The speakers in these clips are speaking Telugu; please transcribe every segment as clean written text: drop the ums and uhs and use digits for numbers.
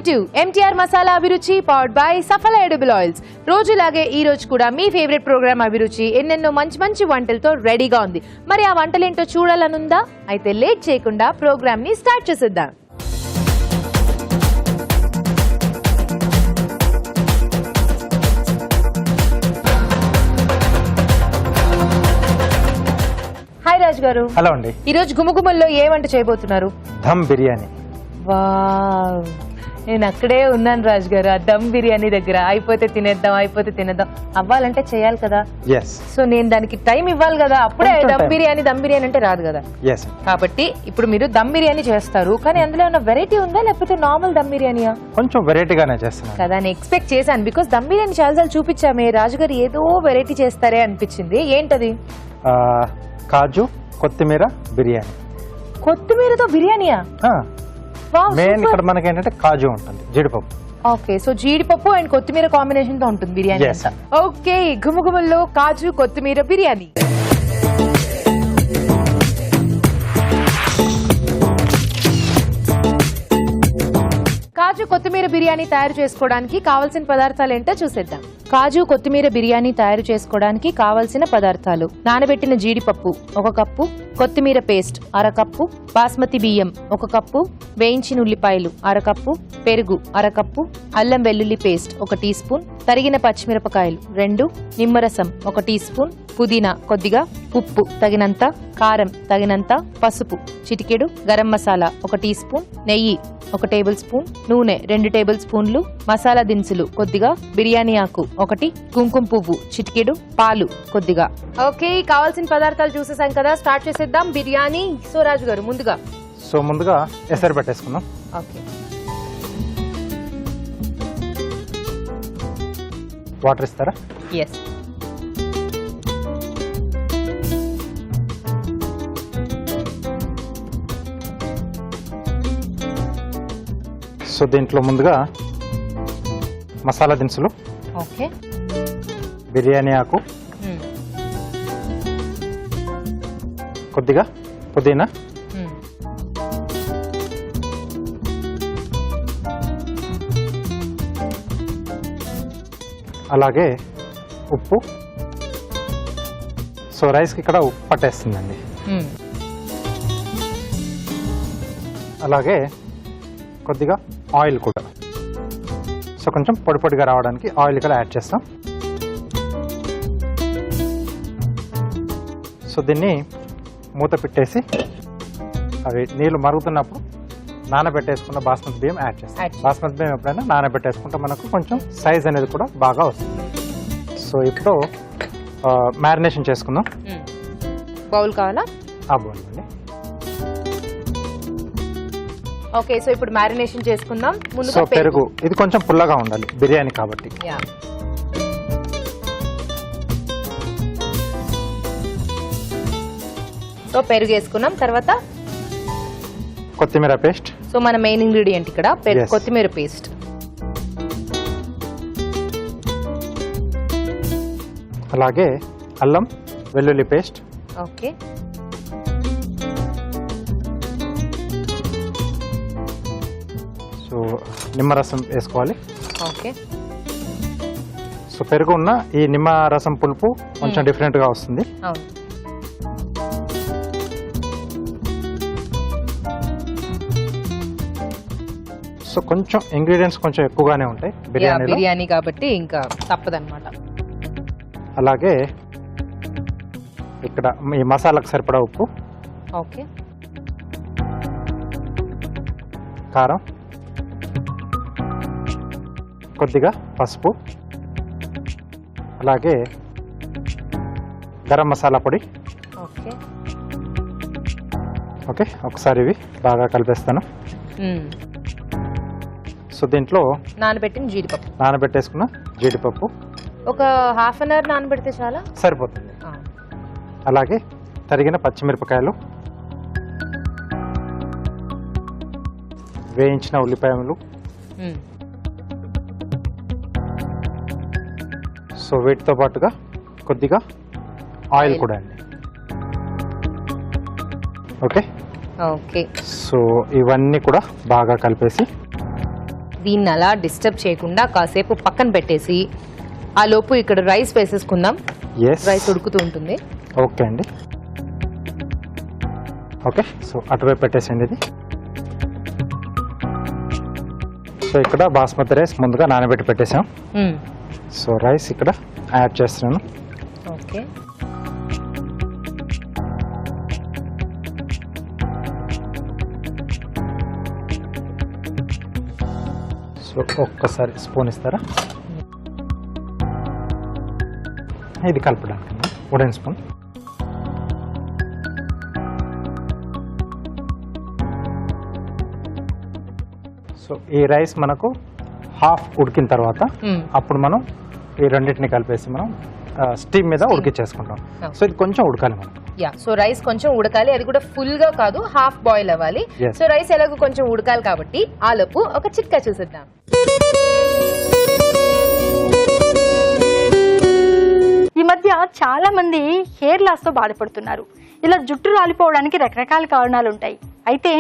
టు MTR మసాలా అభిరుచి powered by Saphala edible oils. రోజులాగే ఈ రోజు కూడా మీ ఫేవరెట్ ప్రోగ్రామ్ అభిరుచి ఎన్నెన్నో మంచి మంచి వంటలతో రెడీగా ఉంది. మరి ఆ వంటలేంటో చూడాలనుందా? అయితే లేట్ చేయకుండా ప్రోగ్రామ్ ని స్టార్ట్ చేసేద్దాం. హాయ్ రాజ్ గారు. హలో అండి. ఈ రోజు గుమగుమల్లో ఏ వంట చేయబోతున్నారు? దమ్ బిర్యానీ. వావ్, నేను అక్కడే ఉన్నాను రాజ్ గారు, ఆ దమ్ బిర్యానీ దగ్గర. అయిపోతే తినేద్దాం అవ్వాలంటే చేయాలి కదా. సో నేను దానికి టైం ఇవ్వాలి కదా, అప్పుడే దమ్ బిర్యానీ అంటే రాదు కదా. కాబట్టి ఇప్పుడు మీరు దమ్ బిర్యానీ చేస్తారు, కానీ అందులో ఏమైనా వెరైటీ ఉందా లేకపోతే నార్మల్ దమ్ బిర్యానీయా? కొంచెం వెరైటీగానే చేస్తున్నాను కదా, నేను ఎక్స్పెక్ట్ చేశాను. బికాస్ దమ్ బిర్యానీ చాలాసార్లు చూపించామే, రాజు గారు ఏదో వెరైటీ చేస్తారే అనిపించింది. ఏంటది? కాజు కొత్తిమీర బిర్యానీ. కొత్తిమీరతో బిర్యానీయా? మెయిన్ ఇక్కడ మనకి ఏంటంటే కాజు ఉంటుంది, జీడిపప్పు. ఓకే, సో జీడిపప్పు అండ్ కొత్తిమీర కాంబినేషన్ తో ఉంటుంది బిర్యానీ. ఓకే, గుమగుమల్లో కాజు కొత్తిమీర బిర్యానీ. కాజు కొత్తిమీర బిర్యానీ తయారు చేసుకోవడానికి కావలసిన పదార్థాలు ఏంటో చూసేద్దాం. కాజు కొత్తిమీర బిర్యానీ తయారు చేసుకోవడానికి కావలసిన పదార్థాలు: నానబెట్టిన జీడిపప్పు 1 కప్పు, కొత్తిమీర పేస్ట్ 1/2 కప్పు, బాస్మతి బియ్యం 1 కప్పు, వేయించిన ఉల్లిపాయలు 1/2 కప్పు, పెరుగు 1/2 కప్పు, అల్లం వెల్లుల్లి పేస్ట్ 1 టీ స్పూన్, తరిగిన పచ్చిమిరపకాయలు 2, నిమ్మరసం 1 టీ స్పూన్, పుదీనా కొద్దిగా, ఉప్పు తగినంత, కారం తగినంత, పసుపు చిటికెడు, గరం మసాలా 1 టీ స్పూన్, నెయ్యి 1 టేబుల్ స్పూన్, నూనె 2 టేబుల్ స్పూన్లు, మసాలా దినుసులు కొద్దిగా, బిర్యానీ ఆకు 1, కుంకుమ పువ్వు చిటికెడు, పాలు కొద్దిగా. ఓకే, కావాల్సిన పదార్థాలు చూసేసాం కదా, స్టార్ట్ చేసేద్దాం బిర్యానీ. సో రాజు గారు ముందుగా ఎసరు పెట్టేసుకుందాం. ఓకే, వాటర్ ఇస్తారా? ఎస్. సో దీంట్లో ముందుగా మసాలా దినుసులు, ఓకే, బిర్యానీ ఆకు, కొద్దిగా పుదీనా, అలాగే ఉప్పు. సో రైస్కి ఇక్కడ ఉప్పు పట్టేస్తుందండి. అలాగే కొద్దిగా ఆయిల్ కూడా. సో కొంచెం పొడి పొడిగా రావడానికి ఆయిల్ ఇక్కడ యాడ్ చేస్తాం. సో దీన్ని మూత పెట్టేసి అవి నీళ్ళు మరుగుతున్నప్పుడు నానబెట్టేసుకున్న బాస్మతి బియ్యం యాడ్ చేస్తాం. బాస్మతి బియ్యం ఎప్పుడైనా నానబెట్టేసుకుంటే మనకు కొంచెం సైజ్ అనేది కూడా బాగా వస్తుంది. సో ఇప్పుడు మ్యారినేషన్ చేసుకుందాం. బౌల్ కావాలా? బౌల్ అండి. ఓకే, సో ఇప్పుడు మ్యారినేషన్ చేసుకుందాం. సో పెరుగు, ఇది కొంచెం పుల్లగా ఉండాలి బిర్యానీ కాబట్టి. సో పెరుగు వేసుకున్నాం. తర్వాత కొత్తిమీర పేస్ట్. సో మన మెయిన్ ఇంగ్రీడియంట్ ఇక్కడ కొత్తిమీర పేస్ట్. అలాగే అల్లం వెల్లుల్లి పేస్ట్. ఓకే, సో నిమ్మరసం వేసుకోవాలి. ఓకే, సో పెరుగు ఉన్న ఈ నిమ్మరసం పులుపు కొంచెం డిఫరెంట్ గా వస్తుంది. సో కొంచెం ఇంగ్రీడియంట్స్ కొంచెం ఎక్కువగానే ఉంటాయి బిర్యానీ కాబట్టి ఇంకా తప్పదన్నమాట. అలాగే ఇక్కడ ఈ మసాలాకు సరిపడా ఉప్పు, ఓకే, కారం, కొద్దిగా పసుపు, అలాగే గరం మసాలా పొడి. ఓకే, ఓకే, ఒకసారి ఇవి బాగా కలిపేస్తాను. సో దీంట్లో నానబెట్టేసుకున్న జీడిపప్పు ఒక ½ అన్ అవర్ నానబెడితే చాలా సరిపోతుంది. అలాగే తరిగిన పచ్చిమిరపకాయలు, వేయించిన ఉల్లిపాయలు. సో వీటితో పాటుగా కొద్దిగా ఆయిల్ కూడా అండి. ఓకే, ఓకే, సో ఇవన్నీ కూడా బాగా కలిపేసి దీన్ని అలా డిస్టర్బ్ చేయకుండా కాసేపు పక్కన పెట్టేసి ఆ లోపు ఇక్కడ రైస్ వేసేసుకుందాం. రైస్ ఉడుకుతూ ఉంటుంది. ఓకే అండి. ఓకే, సో అటువైపు పెట్టేసింది ఇది. సో ఇక్కడ బాస్మతి రైస్ ముందుగా నానబెట్టి పెట్టేసాం. సో రైస్ ఇక్కడ యాడ్ చేస్తున్నాను. ఓకే, సో ఒక్కసారి స్పూన్ ఇస్తారా? ఇది కలపడానికి వుడెన్ స్పూన్. సో ఈ రైస్ మనకు హాఫ్ ఉడికిన తర్వాత అప్పుడు మనం ఈ రెండింటిని కలిపేసి మనం స్టీమ్ మీద ఉడికించేసుకుంటాం. సో ఇది కొంచెం ఉడకాలి మనం. సో రైస్ కొంచెం ఉడకాలి, అది కూడా ఫుల్ గా కాదు, హాఫ్ బాయిల్ అవ్వాలి. సో రైస్ ఎలాగో కొంచెం ఉడకాలి కాబట్టి ఆలోపు ఒక చిట్కా చూసేద్దాం. ఈ మధ్య చాలా మంది హెయిర్ లాస్ తో బాధపడుతున్నారు. ఇలా జుట్టు రాలిపోవడానికి రకరకాల కారణాలు ఉంటాయి. అయితే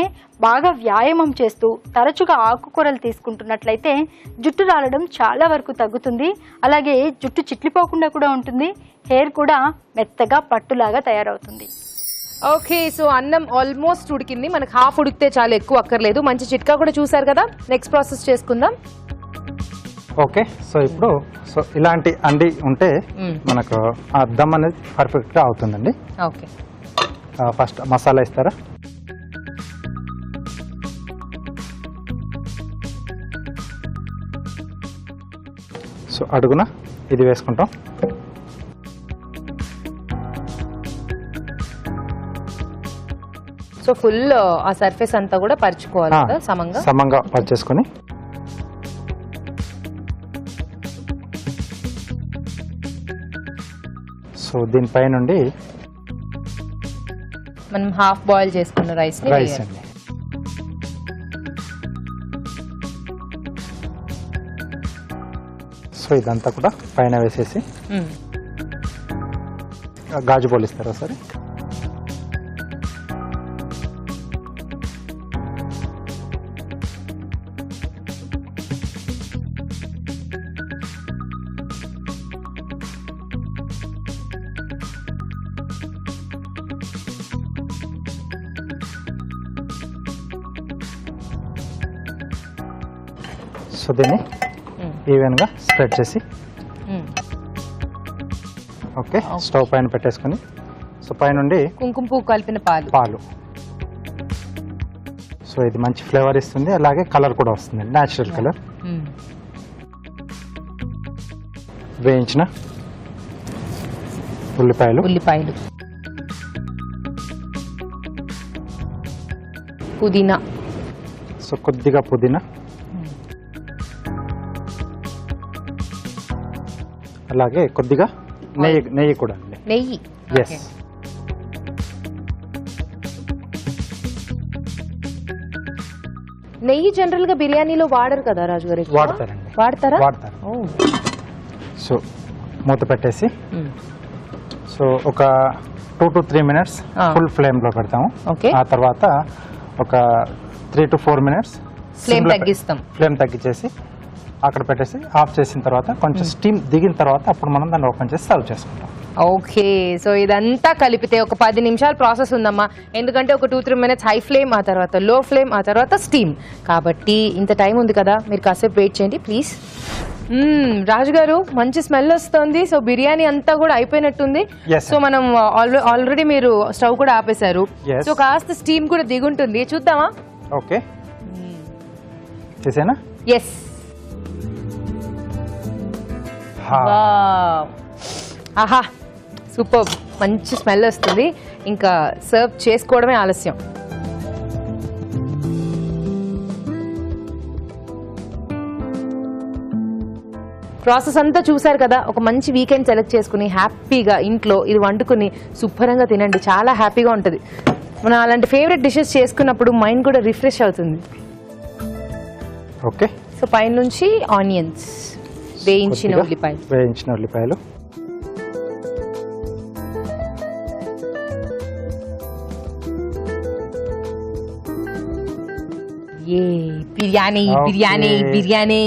బాగా వ్యాయామం చేస్తూ తరచుగా ఆకుకూరలు తీసుకుంటున్నట్లయితే జుట్టు రాలడం చాలా వరకు తగ్గుతుంది. అలాగే జుట్టు చిట్లిపోకుండా కూడా ఉంటుంది. హెయిర్ కూడా మెత్తగా పట్టులాగా తయారవుతుంది. ఓకే, సో అన్నం ఆల్మోస్ట్ ఉడికింది. మనకు హాఫ్ ఉడికితే చాలా ఎక్కువ అక్కర్లేదు. మంచి చిట్కా కూడా చూసారు కదా. నెక్స్ట్ ప్రాసెస్ చేసుకుందాం. ఓకే, సో ఇప్పుడు సో ఇలాంటి అండి ఉంటే మనకు ఆ దమ్ అనేది పర్ఫెక్ట్ గా అవుతుందండి. ఓకే, ఫస్ట్ మసాలా ఇస్తారా? సో అడుగున ఇది వేసుకుంటాం. సో ఫుల్ ఆ సర్ఫేస్ అంతా కూడా పరుచుకోవాలి కదా, సమంగా పరిచేసుకొని సో దీనిపై నుండి మనం హాఫ్ బాయిల్ చేసుకున్న రైస్ అండి. సో ఇదంతా కూడా పైన వేసేసి గాజు పోలిస్తారా సరే? సో దీన్ని ఈవెన్గా స్ప్రెడ్ చేసి ఓకే స్టవ్ పైన పెట్టేసుకొని సో పైనుండి కుంకుమ పువ్వు కలిపిన పాలు. సో ఇది మంచి ఫ్లేవర్ ఇస్తుంది, అలాగే కలర్ కూడా వస్తుంది, న్యాచురల్ కలర్. వేయించిన ఉల్లిపాయలు, పుదీనా, సో కొద్దిగా పుదీనా, అలాగే కొద్దిగా నెయ్యి కూడా అండి. నెయ్యి, ఎస్. నెయ్యి జనరల్ గా బిర్యానీలో వాడరు కదా రాజు గారు? వాడతారండి. వాడతారు. సో మూత పెట్టేసి సో ఒక 2 to 3 minutes ఫుల్ ఫ్లేమ్ లో పెడతాము. ఆ తర్వాత ఒక 3 to 4 minutes ఫ్లేమ్ తగ్గించేసి అక్కడ పెట్టేసి ఆఫ్ చేసిన తర్వాత కొంచెం స్టీమ్ దిగిన తర్వాత అప్పుడు మనం దాన్ని ఓపెన్ చేసి సర్వ్ చేసుకుంటాం. ఓకే, సో ఇదంతా కలిపితే ఒక 10 నిమిషాల ప్రాసెస్ ఉందమ్మా. ఎందుకంటే ఒక 2-3 minutes హై ఫ్లేమ్, ఆ తర్వాత లో ఫ్లేమ్, ఆ తర్వాత స్టీమ్. కాబట్టి ఇంత టైం ఉంది కదా, మీరు కాసేపు వెయిట్ చేయండి ప్లీజ్. రాజు గారు మంచి స్మెల్ వస్తుంది. సో బిర్యానీ అంతా కూడా అయిపోయినట్టుంది. సో మనం ఆల్రెడీ మీరు స్టవ్ కూడా ఆపేశారు. సో కాస్త స్టీమ్ కూడా దిగుంటుంది, చూద్దామా? ఓకే, చేసేనా? ఎస్. ఆహా, సూపర్, మంచి స్మెల్ వస్తుంది. ఇంకా సర్వ్ చేసుకోవడమే ఆలస్యం. ప్రాసెస్ అంతా చూసారు కదా. ఒక మంచి వీకెండ్ సెలెక్ట్ చేసుకుని హ్యాపీగా ఇంట్లో ఇది వండుకుని శుభ్రంగా తినండి, చాలా హ్యాపీగా ఉంటుంది. మనం అలాంటి ఫేవరెట్ డిషెస్ చేసుకున్నప్పుడు మైండ్ కూడా రిఫ్రెష్ అవుతుంది. ఓకే, సో పైన నుంచి ఆనియన్స్, వేయించిన ఉల్లిపాయలు, బిర్యానీ బిర్యానీ బిర్యానీ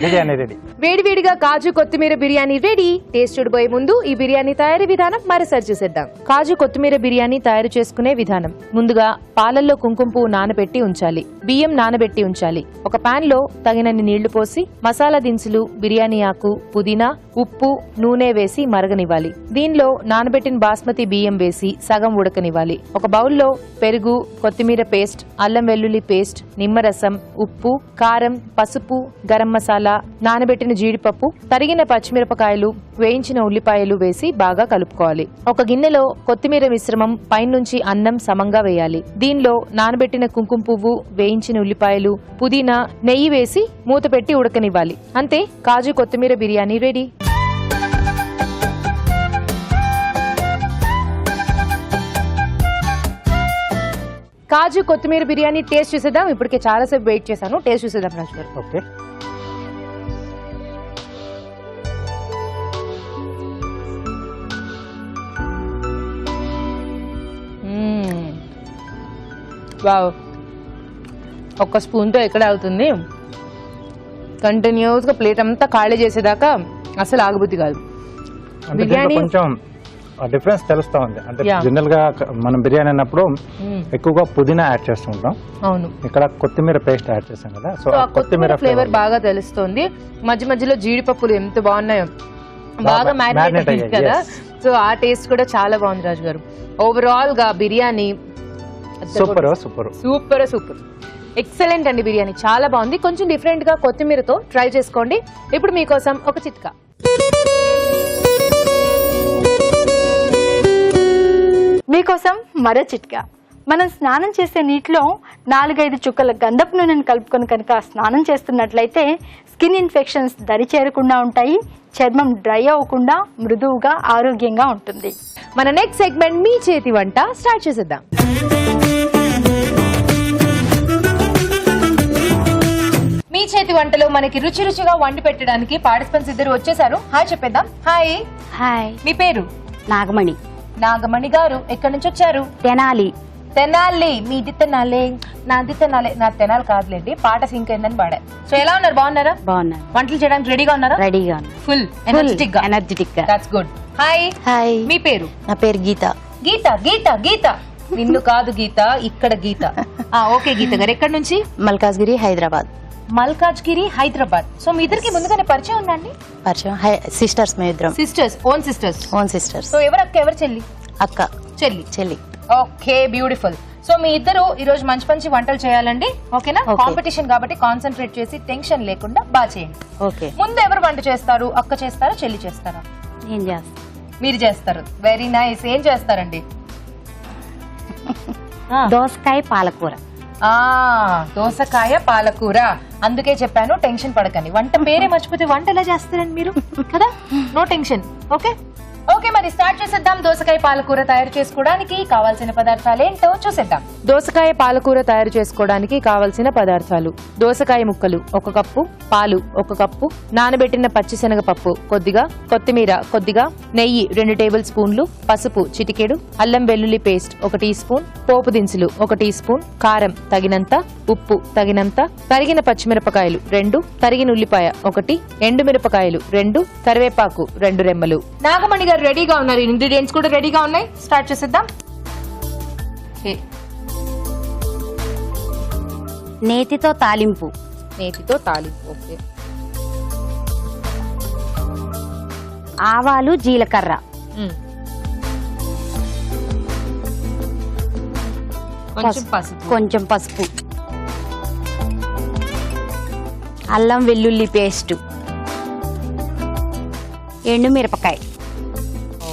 బిర్యానీ రెడీ. వేడివేడిగా కాజు కొత్తిమీర బిర్యానీ రెడీ. టేస్ట్ చూడబోయే ముందు ఈ బిర్యానీ తయారీ విధానం మరోసారి చూసేద్దాం. కాజు కొత్తిమీర బిర్యానీ తయారు చేసుకునే విధానం. ముందుగా పాలల్లో కుంకుమ పువ్వు నానబెట్టి ఉంచాలి. బియ్యం నానబెట్టి ఉంచాలి. ఒక పాన్ లో తగినన్ని నీళ్లు పోసి మసాలా దినుసులు, బిర్యానీ ఆకు, పుదీనా, ఉప్పు, నూనె వేసి మరగనివ్వాలి. దీనిలో నానబెట్టిన బాస్మతి బియ్యం వేసి సగం ఉడకనివ్వాలి. ఒక బౌల్లో పెరుగు, కొత్తిమీర పేస్ట్, అల్లం వెల్లుల్లి పేస్ట్, నిమ్మరసం, ఉప్పు, కారం, పసుపు, గరం మసాలా, నానబెట్టిన జీడిపప్పు, తరిగిన పచ్చిమిరపకాయలు, వేయించిన ఉల్లిపాయలు వేసి బాగా కలుపుకోవాలి. ఒక గిన్నెలో కొత్తిమీర మిశ్రమం పైనుంచి అన్నం సమంగా వేయాలి. దీనిలో నానబెట్టిన కుంకుమ పువ్వు, వేయించిన ఉల్లిపాయలు, పుదీనా, నెయ్యి వేసి మూత పెట్టి ఉడకనివ్వాలి. అంతే, కాజు కొత్తిమీర బిర్యానీ రెడీ. కాజు కొత్తిమీర బిర్యానీ టేస్ట్ చూసేద్దాం. ఇప్పటికే చాలాసేపు వెయిట్ చేశాను. టేస్ట్ చూసేద్దాం రాజు గారు. ఓకే. వావ్, ఒక్క స్పూన్తో ఎక్కడ అవుతుంది. కంటిన్యూస్గా ప్లేట్ అంతా ఖాళీ చేసేదాకా అసలు ఆగబుద్ధి కాదు. బిర్యానీ కొంచెం డిఫరెన్స్ తెలుస్తా ఉంది. అంటే జనరల్ గా మనం బిర్యానీ అన్నప్పుడు ఎక్కువగా పుదీనా యాడ్ చేస్తుంటాం. అవును, ఇక్కడ కొత్తిమీర పేస్ట్ యాడ్ చేస్తాం కదా, సో కొత్తిమీర ఫ్లేవర్ బాగా తెలుస్తుంది. మధ్య మధ్యలో జీడిపప్పులు ఎంత బాగున్నాయో, బాగా మ్యారినేట్ అయ్యింది కదా. సో ఆ టేస్ట్ కూడా చాలా బాగుంది రాజు గారు. ఓవరాల్ గా biryani super super super super excellent అండి. బిర్యానీ చాలా బాగుంది. కొంచెం డిఫరెంట్ గా కొత్తిమీరతో ట్రై చేసుకోండి. ఇప్పుడు మీకోసం ఒక చిట్కా. మీకోసం మరో చిట్కా. మనం స్నానం చేసే నీటిలో 4-5 చుక్కల గంధపు నూనెను కలుపుకొని కనుక స్నానం చేస్తున్నట్లయితే స్కిన్ ఇన్ఫెక్షన్స్ దరి చేరకుండా ఉంటాయి. చర్మం డ్రై అవ్వకుండా మృదువుగా ఆరోగ్యంగా ఉంటుంది. మన నెక్స్ట్ సెగ్మెంట్ మీ చేతి వంట స్టార్ట్ చేసేద్దాం. మీ చేతి వంటలో మనకి రుచి రుచిగా వండి పెట్టడానికి పార్టిసిపెంట్స్ ఇద్దరు వచ్చేసారు. హాయ్ చెప్పేద్దాం. హాయ్. హాయ్, మీ పేరు? నాగమణి. నాగమణి గారు ఎక్కడి నుంచి వచ్చారు? తెనాలి. తెనాలి. మీది తెనాలే, నాది తెనాలే. నా తెనాలి కాదులేండి, పాట సింక్ అయిందని పాడా. సో ఎలా ఉన్నారు? బాగున్నారా? బాగున్నాను. వంటలు చేయడానికి రెడీగా ఉన్నారా? రెడీగా. ఫుల్ ఎనర్జెటిక్ గా. ఎనర్జెటిక్ గా. That's good. హాయ్. హాయ్, మీ పేరు? నా పేరు గీత. గీత. గీత గీత నిన్ను కాదు గీత, ఇక్కడ గీత. ఓకే గీత గారు, ఎక్కడి నుంచి? మల్కాజ్గిరి, హైదరాబాద్. మల్కాజ్గిరి, హైదరాబాద్. సో మీ ఇద్దరికి ముందుగానే పరిచయం ఉందండి? పరిచయం. సిస్టర్స్ మేము ఇద్దరం. Sisters, own sisters. Own sisters. So ఎవరు అక్క, ఎవరు చెల్లి? అక్క. చెల్లి. చెల్లి. Okay, beautiful. సో మీ ఇద్దరు ఈ రోజు మంచి మంచి వంటలు చేయాలండి. ఓకేనా? Okay. కాంపిటీషన్ కాబట్టి కాన్సన్ట్రేట్ చేసి టెన్షన్ లేకుండా బాగా చేయండి. ఓకే. ముందు ఎవరు వంట చేస్తారు? అక్క చేస్తారా, చెల్లి చేస్తారా? ఏం చేస్తా? మీరు చేస్తారు. Very nice. ఏం చేస్తారండి? దోసకాయ పాలకూర. దోసకాయ పాలకూర. అందుకే చెప్పాను టెన్షన్ పడకండి. వంట పేరే మర్చిపోతే వంట ఎలా చేస్తారండి మీరు కదా? No tension. ఓకే ఓకే, మరి స్టార్ట్ చేసేద్దాం. దోసకాయ పాలకూర తయారు చేసుకోవడానికి కావాల్సిన పదార్థాలు ఏంటో చూసేద్దాం. దోసకాయ పాలకూర తయారు చేసుకోవడానికి కావాల్సిన పదార్థాలు: దోసకాయ ముక్కలు 1 కప్పు, పాలు 1 కప్పు, నానబెట్టిన పచ్చిశనగపప్పు కొద్దిగా, కొత్తిమీర కొద్దిగా, నెయ్యి 2 టేబుల్ స్పూన్లు, పసుపు చిటికెడు, అల్లం వెల్లుల్లి పేస్ట్ 1 టీ స్పూన్, పోపు దినుసులు 1 టీ స్పూన్, కారం తగినంత, ఉప్పు తగినంత, తరిగిన పచ్చిమిరపకాయలు 2, తరిగిన ఉల్లిపాయ 1, ఎండుమిరపకాయలు 2, కరివేపాకు 2 రెమ్మలు. నాగమణి గారు రెడీగా ఉన్నారు. ఇంగ్రీడియంట్స్ కూడా రెడీగా ఉన్నాయి. స్టార్ట్ చేసేద్దాం. నేతితో తాలింపు. నేతితో తాలింపు. ఓకే. ఆవాలు, జీలకర్ర. కొంచెం పసుపు. కొంచెం పసుపు. అల్లం వెల్లుల్లి పేస్ట్, ఎండుమిరపకాయ,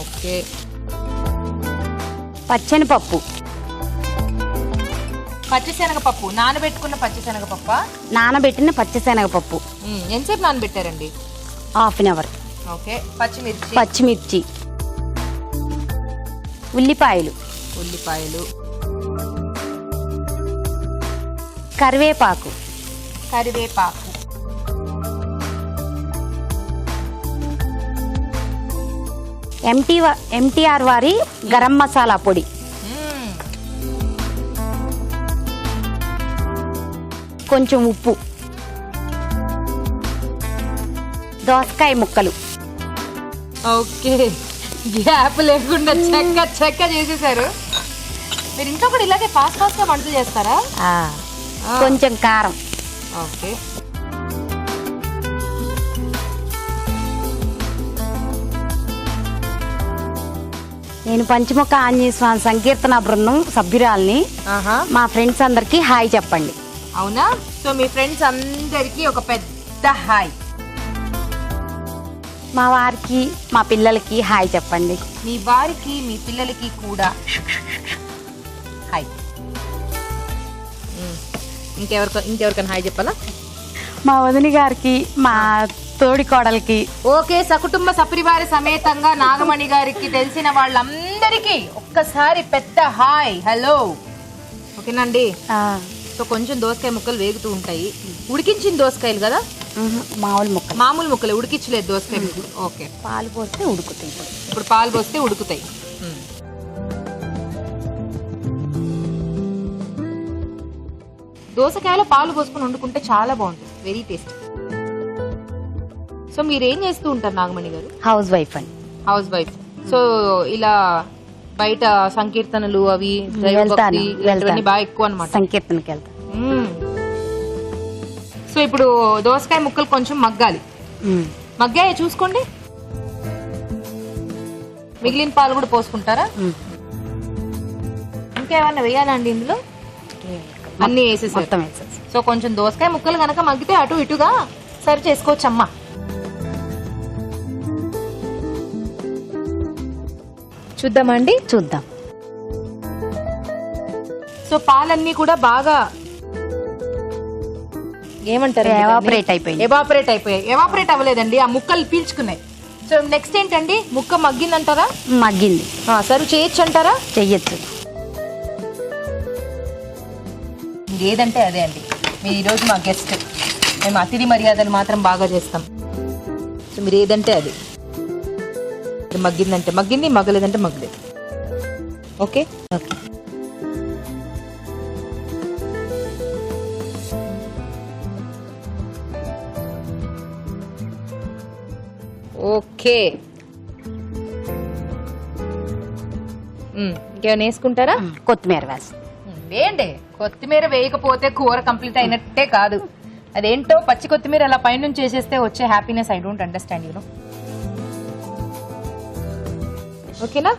ఓకే, పచ్చనిపప్పు, పచ్చిశనగపప్పు. నానబెట్టుకున్న పచ్చిశనగపప్ప. నానబెట్టిన పచ్చిశనగపప్పు. ఎంతసేపు నానబెట్టారండి? ½ అన్ అవర్. ఓకే. పచ్చిమిర్చి. పచ్చిమిర్చి, ఉల్లిపాయలు, ఉల్లిపాయలు, కరివేపాకు, కరివేపాకు, ఎంటీఆర్ వారి గరం మసాలా పొడి, కొంచెం ఉప్పు, దోసకాయ ముక్కలు, ఓకే, గ్యాప్ లేకుండా చెక్క చేసేసారు. మీరు ఇంట్లో కూడా ఇలాగే ఫాస్ట్ గా వంటలు చేస్తారా? కొంచెం కారం, ఓకే. నేను పంచముఖ ఆంజనేయ స్వామి సంకీర్తన బృందం సభ్యురాల్ని. మా ఫ్రెండ్స్ అందరికి హాయ్ చెప్పండి. అవునా? సో మీ ఫ్రెండ్స్ అందరికి ఒక పెద్ద హాయ్. మా వారికి మా పిల్లలకి హాయ్ చెప్పండి. మీ వారికి మీ పిల్లలకి కూడా హాయ్. ఇంకెవరికైనా హాయ్ చెప్పాలా? మా వదిన గారికి, మా తోడి కోడలికి. ఓకే, సకుటుంబ సపరివార సమేతంగా నాగమణి గారికి తెలిసిన వాళ్ళందరికీ ఒక్కసారి పెద్ద హాయ్, హలో. ఓకేనండి. సో కొంచెం దోసకాయ ముక్కలు వేగుతూ ఉంటాయి. ఉడికించిన దోసకాయలు కదా? మామూలు ముక్కలు, ఉడికించలేదు దోసకాయ ముక్కలు. ఓకే, పాలు పోస్తే ఉడుకుతాయి. ఇప్పుడు పాలు పోస్తే ఉడుకుతాయి. దోసకాయలో పాలు పోసుకొని వండుకుంటే చాలా బాగుంటుంది, వెరీ టేస్టీ. సో మీరు ఏం చేస్తూ ఉంటారు నాగమణి గారు? హౌస్ వైఫ్ అండి. House wife. సో ఇలా బయట సంకీర్తనలు అవి ఇవన్నీ బాగా ఎక్కువ అన్నమాట. సంకీర్తనకి వెళ్తాను. సో ఇప్పుడు దోసకాయ ముక్కలు కొంచెం మగ్గాలి. మగ్గాయ చూసుకోండి. మిగిలిన పాలు కూడా పోసుకుంటారా? ఇంకేమన్నా వేయాలండి ఇందులో? అన్ని వేసేసారు. సో కొంచెం దోసకాయ ముక్కలు కనుక మగ్గితే అటు ఇటుగా సరి చేసుకోవచ్చమ్మా. చూద్దామండి, చూద్దాం. సో పాలన్నీ కూడా బాగా ఏమంటారు, ఎవాపరేట్ అయిపోయింది. ఎవాపరేట్ అవ్వలేదండి, ఆ ముక్కలు పీల్చుకున్నాయి. సో నెక్స్ట్ ఏంటండి? ముక్క మగ్గిందంటారా? మగ్గింది. సర్వ్ చేయొచ్చు అంటారా? చెయ్యొచ్చు. ఏదంటే అదే అండి. మీరు ఈరోజు మా గెస్ట్, మేము అతిథి మర్యాదలు మాత్రం బాగా చేస్తాం. సో మీరు ఏదంటే అది. మగ్గిందంటే మగ్గింది, మగ్గలేదంటే మగ్గలేదు. Okay, okay. ఓకే. ఇంకేమైనా వేసుకుంటారా? కొత్తిమీర వేసి వేయండి. కొత్తిమీర వేయకపోతే కూర కంప్లీట్ అయినట్టే కాదు. అదేంటో పచ్చి కొత్తిమీర అలా పైనుంచి చేసేస్తే వచ్చే happiness I don't understand you know. ఓకేనా?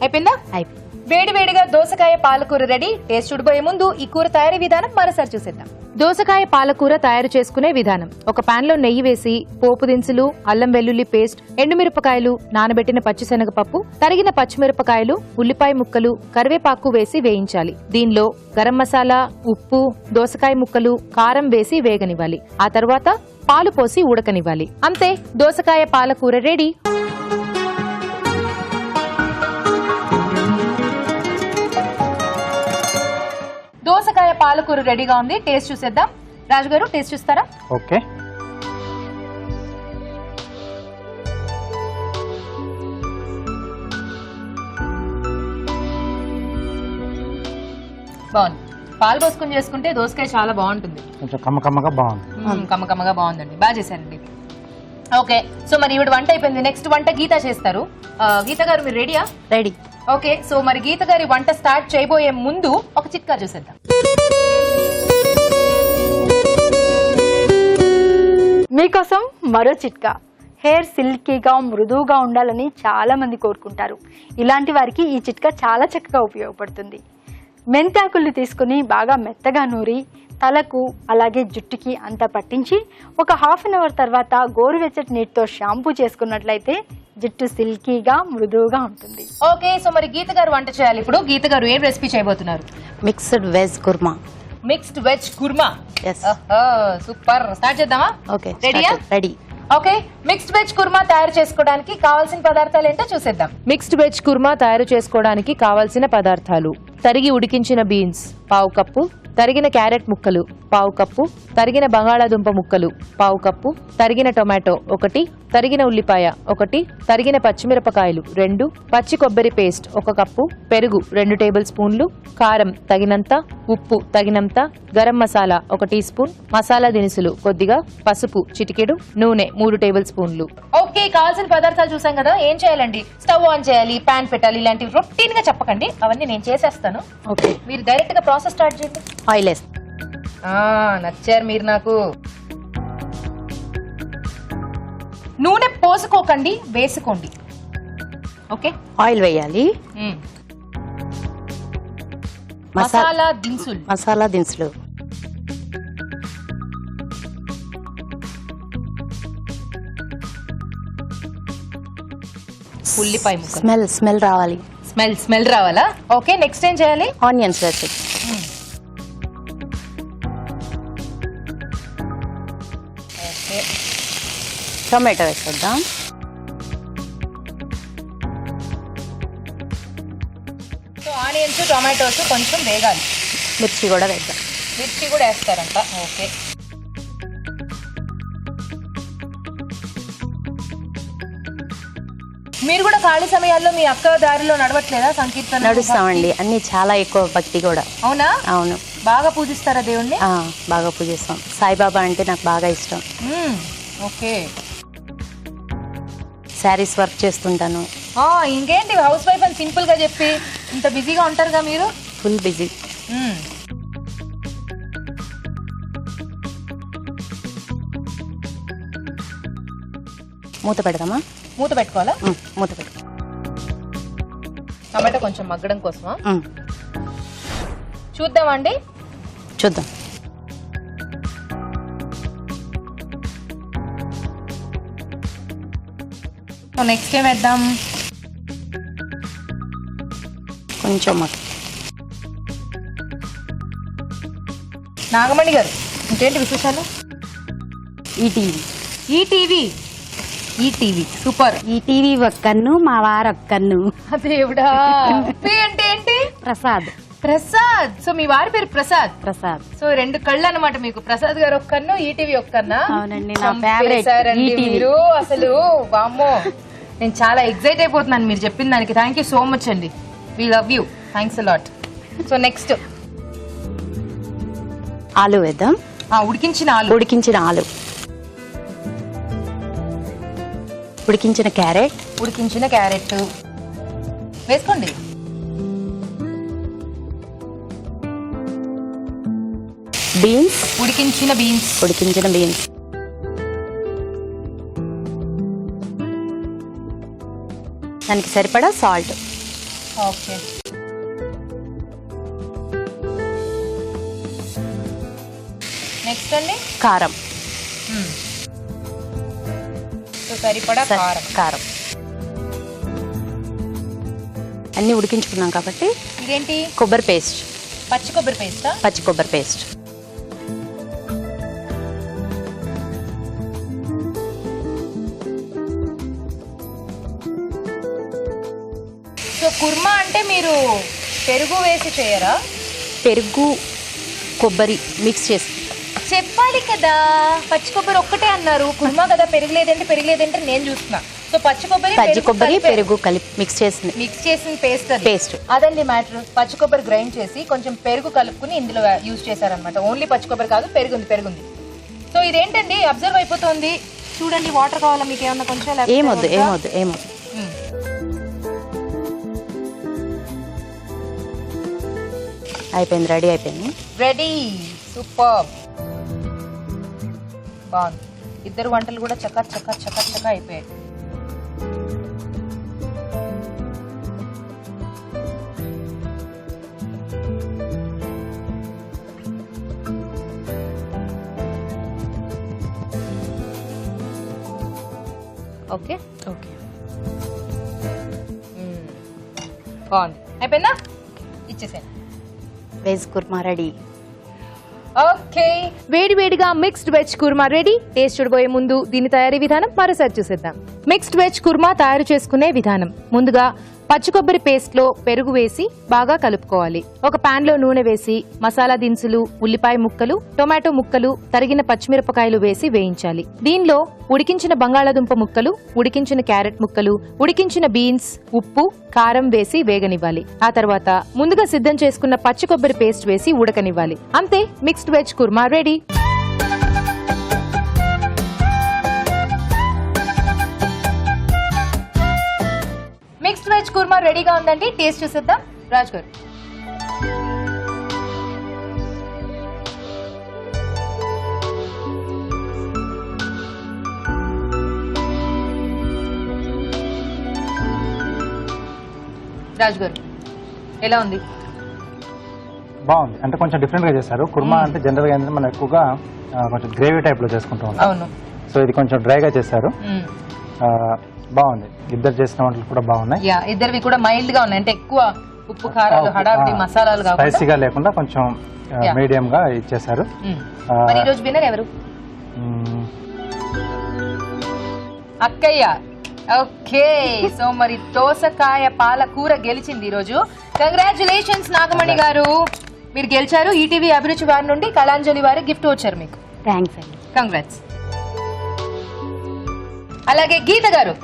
అయిపోయిందా? అయిపోయింది. వేడి వేడిగా దోసకాయ పాలకూర రెడీ. టేస్ట్ చూడబోయే ముందు ఈ కూర తయారీ విధానం మరోసారి చూసేద్దాం. దోసకాయ పాలకూర తయారు చేసుకునే విధానం. ఒక పాన్ లో నెయ్యి వేసి పోపు దినుసులు, అల్లం వెల్లుల్లి పేస్ట్, ఎండుమిరపకాయలు, నానబెట్టిన పచ్చిశనగపప్పు, తరిగిన పచ్చిమిరపకాయలు, ఉల్లిపాయ ముక్కలు, కరివేపాకు వేసి వేయించాలి. దీనిలో గరం మసాలా, ఉప్పు, దోసకాయ ముక్కలు, కారం వేసి వేగనివ్వాలి. ఆ తర్వాత పాలు పోసి ఉడకనివ్వాలి. అంతే, దోసకాయ పాలకూర రెడీ. దోసకాయ పాలకూర రెడీగా ఉంది. టేస్ట్ చూసేద్దాం. రాజు గారు టేస్ట్ చూస్తారా? ఓకే. బాగుంది. పాలు పోసుకొని చేసుకుంటే దోసకాయ చాలా బాగుంటుంది. కొంచెం కమ్మకమ్మగా బాగుంది. కమ్మకమ్మగా బాగుందండి. బాగా చేశారండి. ఓకే, సో మరి ఈవిడ వంట అయిపోయింది. నెక్స్ట్ వంట గీత చేస్తారు. గీత గారు మీరు రెడీయా? రెడీ. ఓకే, సో మరి గీత గారి వంట స్టార్ట్ చేయబోయే ముందు ఒక చిట్కా చూసేద్దాం. మీకోసం మరో చిట్కా. హెయిర్ సిల్కీగా మృదువుగా ఉండాలని చాలా మంది కోరుకుంటారు. ఇలాంటి వారికి ఈ చిట్కా చాలా చక్కగా ఉపయోగపడుతుంది. మెంతాకుల్ని తీసుకుని బాగా మెత్తగా నూరి తలకు అలాగే జుట్టుకి అంతా పట్టించి ఒక హాఫ్ అన్ అవర్ తర్వాత గోరువెచ్చటి నీటితో షాంపూ చేసుకున్నట్లయితే జుట్టు సిల్కీగా మృదువుగా ఉంటుంది. ఓకే, సో మరి గీత గారు వంట చేయాలి. ఇప్పుడు గీత గారు ఏం రెసిపీ చేయబోతున్నారు? Mixed veg kurma. Mixed veg kurma. Yes. Super. Start చేద్దామా? ఓకే, రెడీయా? Ready. Okay, mixed veg kurma తయారు చేసుకోవడానికి కావాల్సిన పదార్థాలు ఏంటో చూసేద్దాం. మిక్స్డ్ వెజ్ కుర్మా తయారు చేసుకోవడానికి కావాల్సిన పదార్థాలు: తరిగి ఉడికించిన బీన్స్ పావు కప్పు, తరిగిన క్యారెట్ ముక్కలు పావు కప్పు, తరిగిన బంగాళాదుంప ముక్కలు పావు కప్పు, తరిగిన టొమాటో 1, తరిగిన ఉల్లిపాయ 1, తరిగిన పచ్చిమిరపకాయలు 2, పచ్చి కొబ్బరి పేస్ట్ 1 కప్పు, పెరుగు 2 టేబుల్ స్పూన్లు, కారం తగినంత, ఉప్పు తగినంత, గరం మసాలా 1 టీ స్పూన్, మసాలా దినుసులు కొద్దిగా, పసుపు చిటికెడు, నూనె 3 టేబుల్ స్పూన్లు. ఓకే, కావాల్సిన పదార్థాలు చూసాం కదా. ఏం చేయాలండి? స్టవ్ ఆన్ చేయాలి, ప్యాన్ పెట్టాలి, ఇలాంటివి రొటీన్ గా చెప్పకండి, అవన్నీ నేను చేసేస్తాను. ఓకే, మీరు డైరెక్ట్ గా ప్రాసెస్ స్టార్ట్ చేయండి. ఆయిల్ వేస్తాం. నచ్చారు మీరు నాకు. నూనె పోసుకోకండి, వేసుకోండి. ఓకే, ఆయిల్ వేయాలి. మసాలా దినుసులు, మసాలా దినుసులు, ఉల్లిపాయ ముక్కలు, స్మెల్ రావాలి. స్మెల్ రావాలా? ఓకే, నెక్స్ట్ ఏం చేయాలి? ఆనియన్స్ వేసి, టొమాటో వేసేద్దాం. సో ఆనియన్స్ టొమాటోస్ కొంచెం వేగాలి. మిర్చి కూడా వేద్దాం. మిర్చి కూడా వేస్తారంట. ఓకే, మీరు కూడా ఖాళీ సమయాల్లో మీ అక్క దారిలో నడవట్లేదా? సంకీర్తన నడుస్తామండి, అన్ని చాలా ఎక్కువ భక్తి కూడా. అవునా? అవును, బాగా పూజిస్తారా దేవుణ్ణి? బాగా పూజిస్తాం. సాయిబాబా అంటే నాకు బాగా ఇష్టం. ఓకే, శారీస్ వర్క్ చేస్తుంటాను. ఇంకేంటి, హౌస్ వైఫ్ అని సింపుల్ గా చెప్పి ఇంత బిజీగా ఉంటారుగా మీరు? Full busy. మూత పెడదామా? మూత పెట్టుకోవాలా? మూత పెట్టు. టమాటో కొంచెం మగ్గడం కోసమా? చూద్దామండి, చూద్దాం. నెక్స్ట్ ఏం వేద్దాం? కొంచెం నాగమణి గారు, ఇంకేంటి విశేషాలు? ETV super. ఈటీవీ ఒక్కన్ను, మా వారు ఒక్కన్ను. దేవుడా, అంటే ఏంటి? ప్రసాద్. సో మీ వారి పేరు ప్రసాద్. సో 2 కళ్ళు అన్నమాట మీకు. ప్రసాద్ గారు ఒక్కన్ను, ఈటీవీ ఒక్కన్నా? అవునండి, నా ఫేవరెట్ ఈటీవీ. మీరు అసలు వామ్మో, నేను చాలా ఎక్సైట్ అయిపోతున్నాను మీరు చెప్పిన దానికి. థ్యాంక్ యూ సో మచ్ అండి. We love you. Thanks a lot. So next ఆలు వేద్దాం. ఉడికించిన ఆలు, ఉడికించిన క్యారెట్ వేసుకోండి. బీన్స్, ఉడికించిన బీన్స్, దానికి సరిపడా సాల్ట్. ఓకే, నెక్స్ట్ అండి కారం. సో సరిపడా కారం. అన్ని ఉడికించుకున్నాం కాబట్టి ఇదేంటి? కొబ్బరి పేస్ట్. పచ్చి కొబ్బరి పేస్ట్. సో కుర్మా అంటే మీరు పెరుగు వేసి చేయరా? పెరుగు కొబ్బరి మిక్స్ చేసి చెప్పాలి కదా. పచ్చి కొబ్బరి ఒక్కటే అన్నారు, కుర్మా కదా. పెరుగులేదంటే నేను చూస్తున్నా. సో పచ్చి కొబ్బరి పెరుగు కలిపి మిక్స్ చేసిన పేస్ట్ అదండి మ్యాటర్. పచ్చి కొబ్బరి గ్రైండ్ చేసి కొంచెం పెరుగు కలుపుకుని ఇందులో యూజ్ చేశారనమాట. ఓన్లీ పచ్చి కొబ్బరి కాదు, పెరుగుంది. సో ఇదేంటండి అబ్జర్వ్ అయిపోతుంది. చూడండి, వాటర్ కావాలా మీకు ఏమన్నా? కొంచెం ఏమొద్దు. అయిపోయింది, రెడీ. సూపర్, బాగుంది. ఇద్దరు వంటలు కూడా చక్క అయిపోయాయి. ఓకే, బాగుంది. అయిపోయిందా? ఇచ్చేసాను. Veg kurma ready. ఓకే, వేడివేడిగా mixed veg kurma ready. Taste చూడబోయే ముందు దీని తయారీ విధానం మరోసారి చూసేద్దాం. మిక్స్డ్ వెజ్ కుర్మా తయారు చేసుకునే విధానం. ముందుగా పచ్చి కొబ్బరి పేస్ట్ లో పెరుగు వేసి బాగా కలుపుకోవాలి. ఒక పాన్ లో నూనె వేసి మసాలా దినుసులు, ఉల్లిపాయ ముక్కలు, టొమాటో ముక్కలు, తరిగిన పచ్చిమిరపకాయలు వేసి వేయించాలి. దీనిలో ఉడికించిన బంగాళాదుంప ముక్కలు, ఉడికించిన క్యారెట్ ముక్కలు, ఉడికించిన బీన్స్, ఉప్పు, కారం వేసి వేగనివ్వాలి. ఆ తర్వాత ముందుగా సిద్ధం చేసుకున్న పచ్చి కొబ్బరి పేస్ట్ వేసి ఉడకనివ్వాలి. అంతే, mixed veg kurma ready. Mixed veg kurma రెడీగా ఉందండి. టేస్ట్ చూసేద్దాం. రాజ్ గారు, ఎలా ఉంది? బాగుంది. అంటే కొంచెం డిఫరెంట్ గా చేశారు. కుర్మా అంటే జనరల్ గా ఏంటంటే మనం ఎక్కువగా కొంచెం గ్రేవీ టైప్ లో చేసుకుంటూ ఉంటాం. అవును. సో ఇది కొంచెం డ్రైగా చేశారు. బాగుంది. ఇద్దరు చేసిన వంటలు కూడా బాగున్నాయి. ఇద్దరివి కూడా మైల్డ్ గా ఉన్నాయి. అంటే ఎక్కువ ఉప్పు కారాలు, హడావిడి మసాలాలు కాకుండా స్పైసీగా లేకుండా కొంచెం మీడియం గా ఇచ్చేసారు. మరి ఈ రోజు విన్నర్ ఎవరు? అక్కయ్య. ఓకే, సో మరి దోసకాయ పాలకూర గెలిచింది ఈ రోజు. కంగ్రాచులేషన్స్ నాగమణి గారు, మీరు గెలిచారు. ఈటీవీ అభిరుచి వారి నుండి కళాంజలి వారి గిఫ్ట్ వచ్చారు మీకు. థ్యాంక్స్ అండి. కంగ్రాట్స్. అలాగే గీత గారు,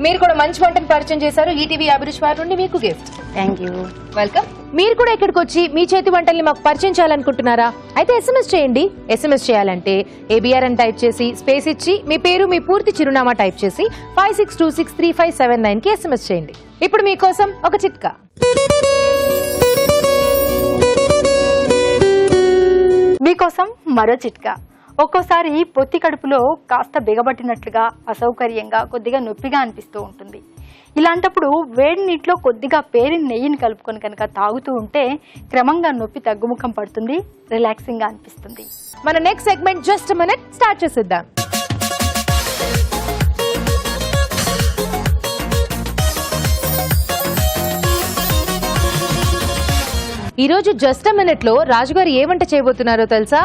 మీరు కూడా మంచి వంటను పరిచయం చేశారు. ఈటీవీ అభిరుచి వారి నుండి మీకు గిఫ్ట్. Thank you. వెల్కమ్. మీరు కూడా ఇక్కడికి వచ్చి మీ చేతి వంటల్ని మాకు పరిచయం చేయాలనుకుంటున్నారా? అయితే SMS చేయండి. SMS చేయాలంటే ABR అని టైప్ చేసి స్పేస్ ఇచ్చి మీ పేరు, మీ పూర్తి చిరునామా టైప్ చేసి 56263579 కి SMS చేయండి. ఇప్పుడు మీకోసం ఒక చిట్కా. మీకోసం మరో చిట్కా. ఒక్కోసారి పొత్తి కడుపులో కాస్త బిగబట్టినట్లుగా, అసౌకర్యంగా, కొద్దిగా నొప్పిగా అనిపిస్తూ ఉంటుంది. ఇలాంటప్పుడు వేడి నీటిలో కొద్దిగా పేరిన నెయ్యిని కలుపుకొని కనుక తాగుతూ ఉంటే క్రమంగా నొప్పి తగ్గుముఖం పడుతుంది, రిలాక్సింగ్ గా అనిపిస్తుంది. మన next segment just minute start చేసేద్దాం. ఈ రోజు జస్ట్ మినిట్ లో రాజుగారు ఏ వంట చేయబోతున్నారో తెలుసా?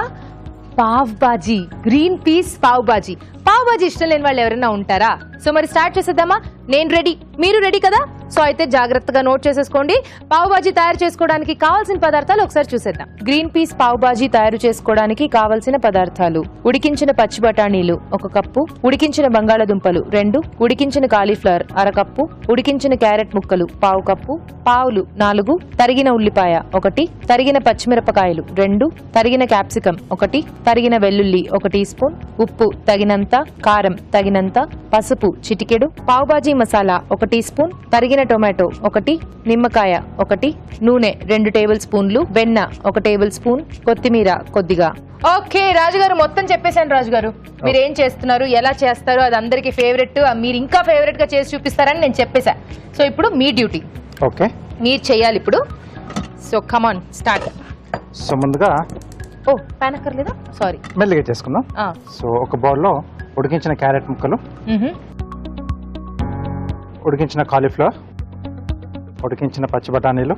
Pav bhaji, green peas pav bhaji. పావ్ బాజీ ఇష్టం లేని వాళ్ళు ఎవరైనా ఉంటారా? సో మరి స్టార్ట్ చేసేద్దామా? నేను రెడీ, మీరు రెడీ కదా? సో అయితే జాగ్రత్తగా నోట్ చేసేసుకోండి. పావ్ బాజీ తయారు చేసుకోవడానికి కావాల్సిన పదార్థాలు ఒకసారి చూసేద్దాం. గ్రీన్ పీస్ పావ్ బాజీ తయారు చేసుకోవడానికి కావాల్సిన పదార్థాలు: ఉడికించిన పచ్చి బఠానీలు 1 కప్పు, ఉడికించిన బంగాళదుంపలు 2, ఉడికించిన కాలీఫ్లవర్ 1/2 కప్పు, ఉడికించిన క్యారెట్ ముక్కలు 1/4 కప్పు, పావులు 4, తరిగిన ఉల్లిపాయ 1, తరిగిన పచ్చిమిరపకాయలు 2, తరిగిన క్యాప్సికం 1, తరిగిన వెల్లుల్లి 1 టీ స్పూన్, ఉప్పు తగినంత, కారం తగినంత, పసుపు చిటికెడు, పావ్ బాజీ మసాలా 1 టీ స్పూన్, తరిగిన టొమాటో 1, నిమ్మకాయ 1, నూనె 2 టేబుల్ స్పూన్లు, వెన్న 1 టేబుల్ స్పూన్, కొత్తిమీర కొద్దిగా. ఓకే రాజుగారు, మొత్తం చెప్పేశాను. రాజుగారు, మీరు ఏం చేస్తున్నారు, ఎలా చేస్తారు, అది అందరికి ఫేవరెట్, మీరు ఇంకా ఫేవరెట్ గా చేసి చూపిస్తారని నేను చెప్పేశా. సో ఇప్పుడు మీ డ్యూటీ. ఓకే, మీరు చేయాలి ఇప్పుడు. So come on start. సో ముందుగా పాన్ అక్కర్లేదా? సారీ, మెల్లిగా చేసుకుందాం. సో ఒక బౌల్లో ఉడికించిన క్యారెట్ ముక్కలు, ఉడికించిన కాలీఫ్లవర్, ఉడికించిన పచ్చి బఠానీలు,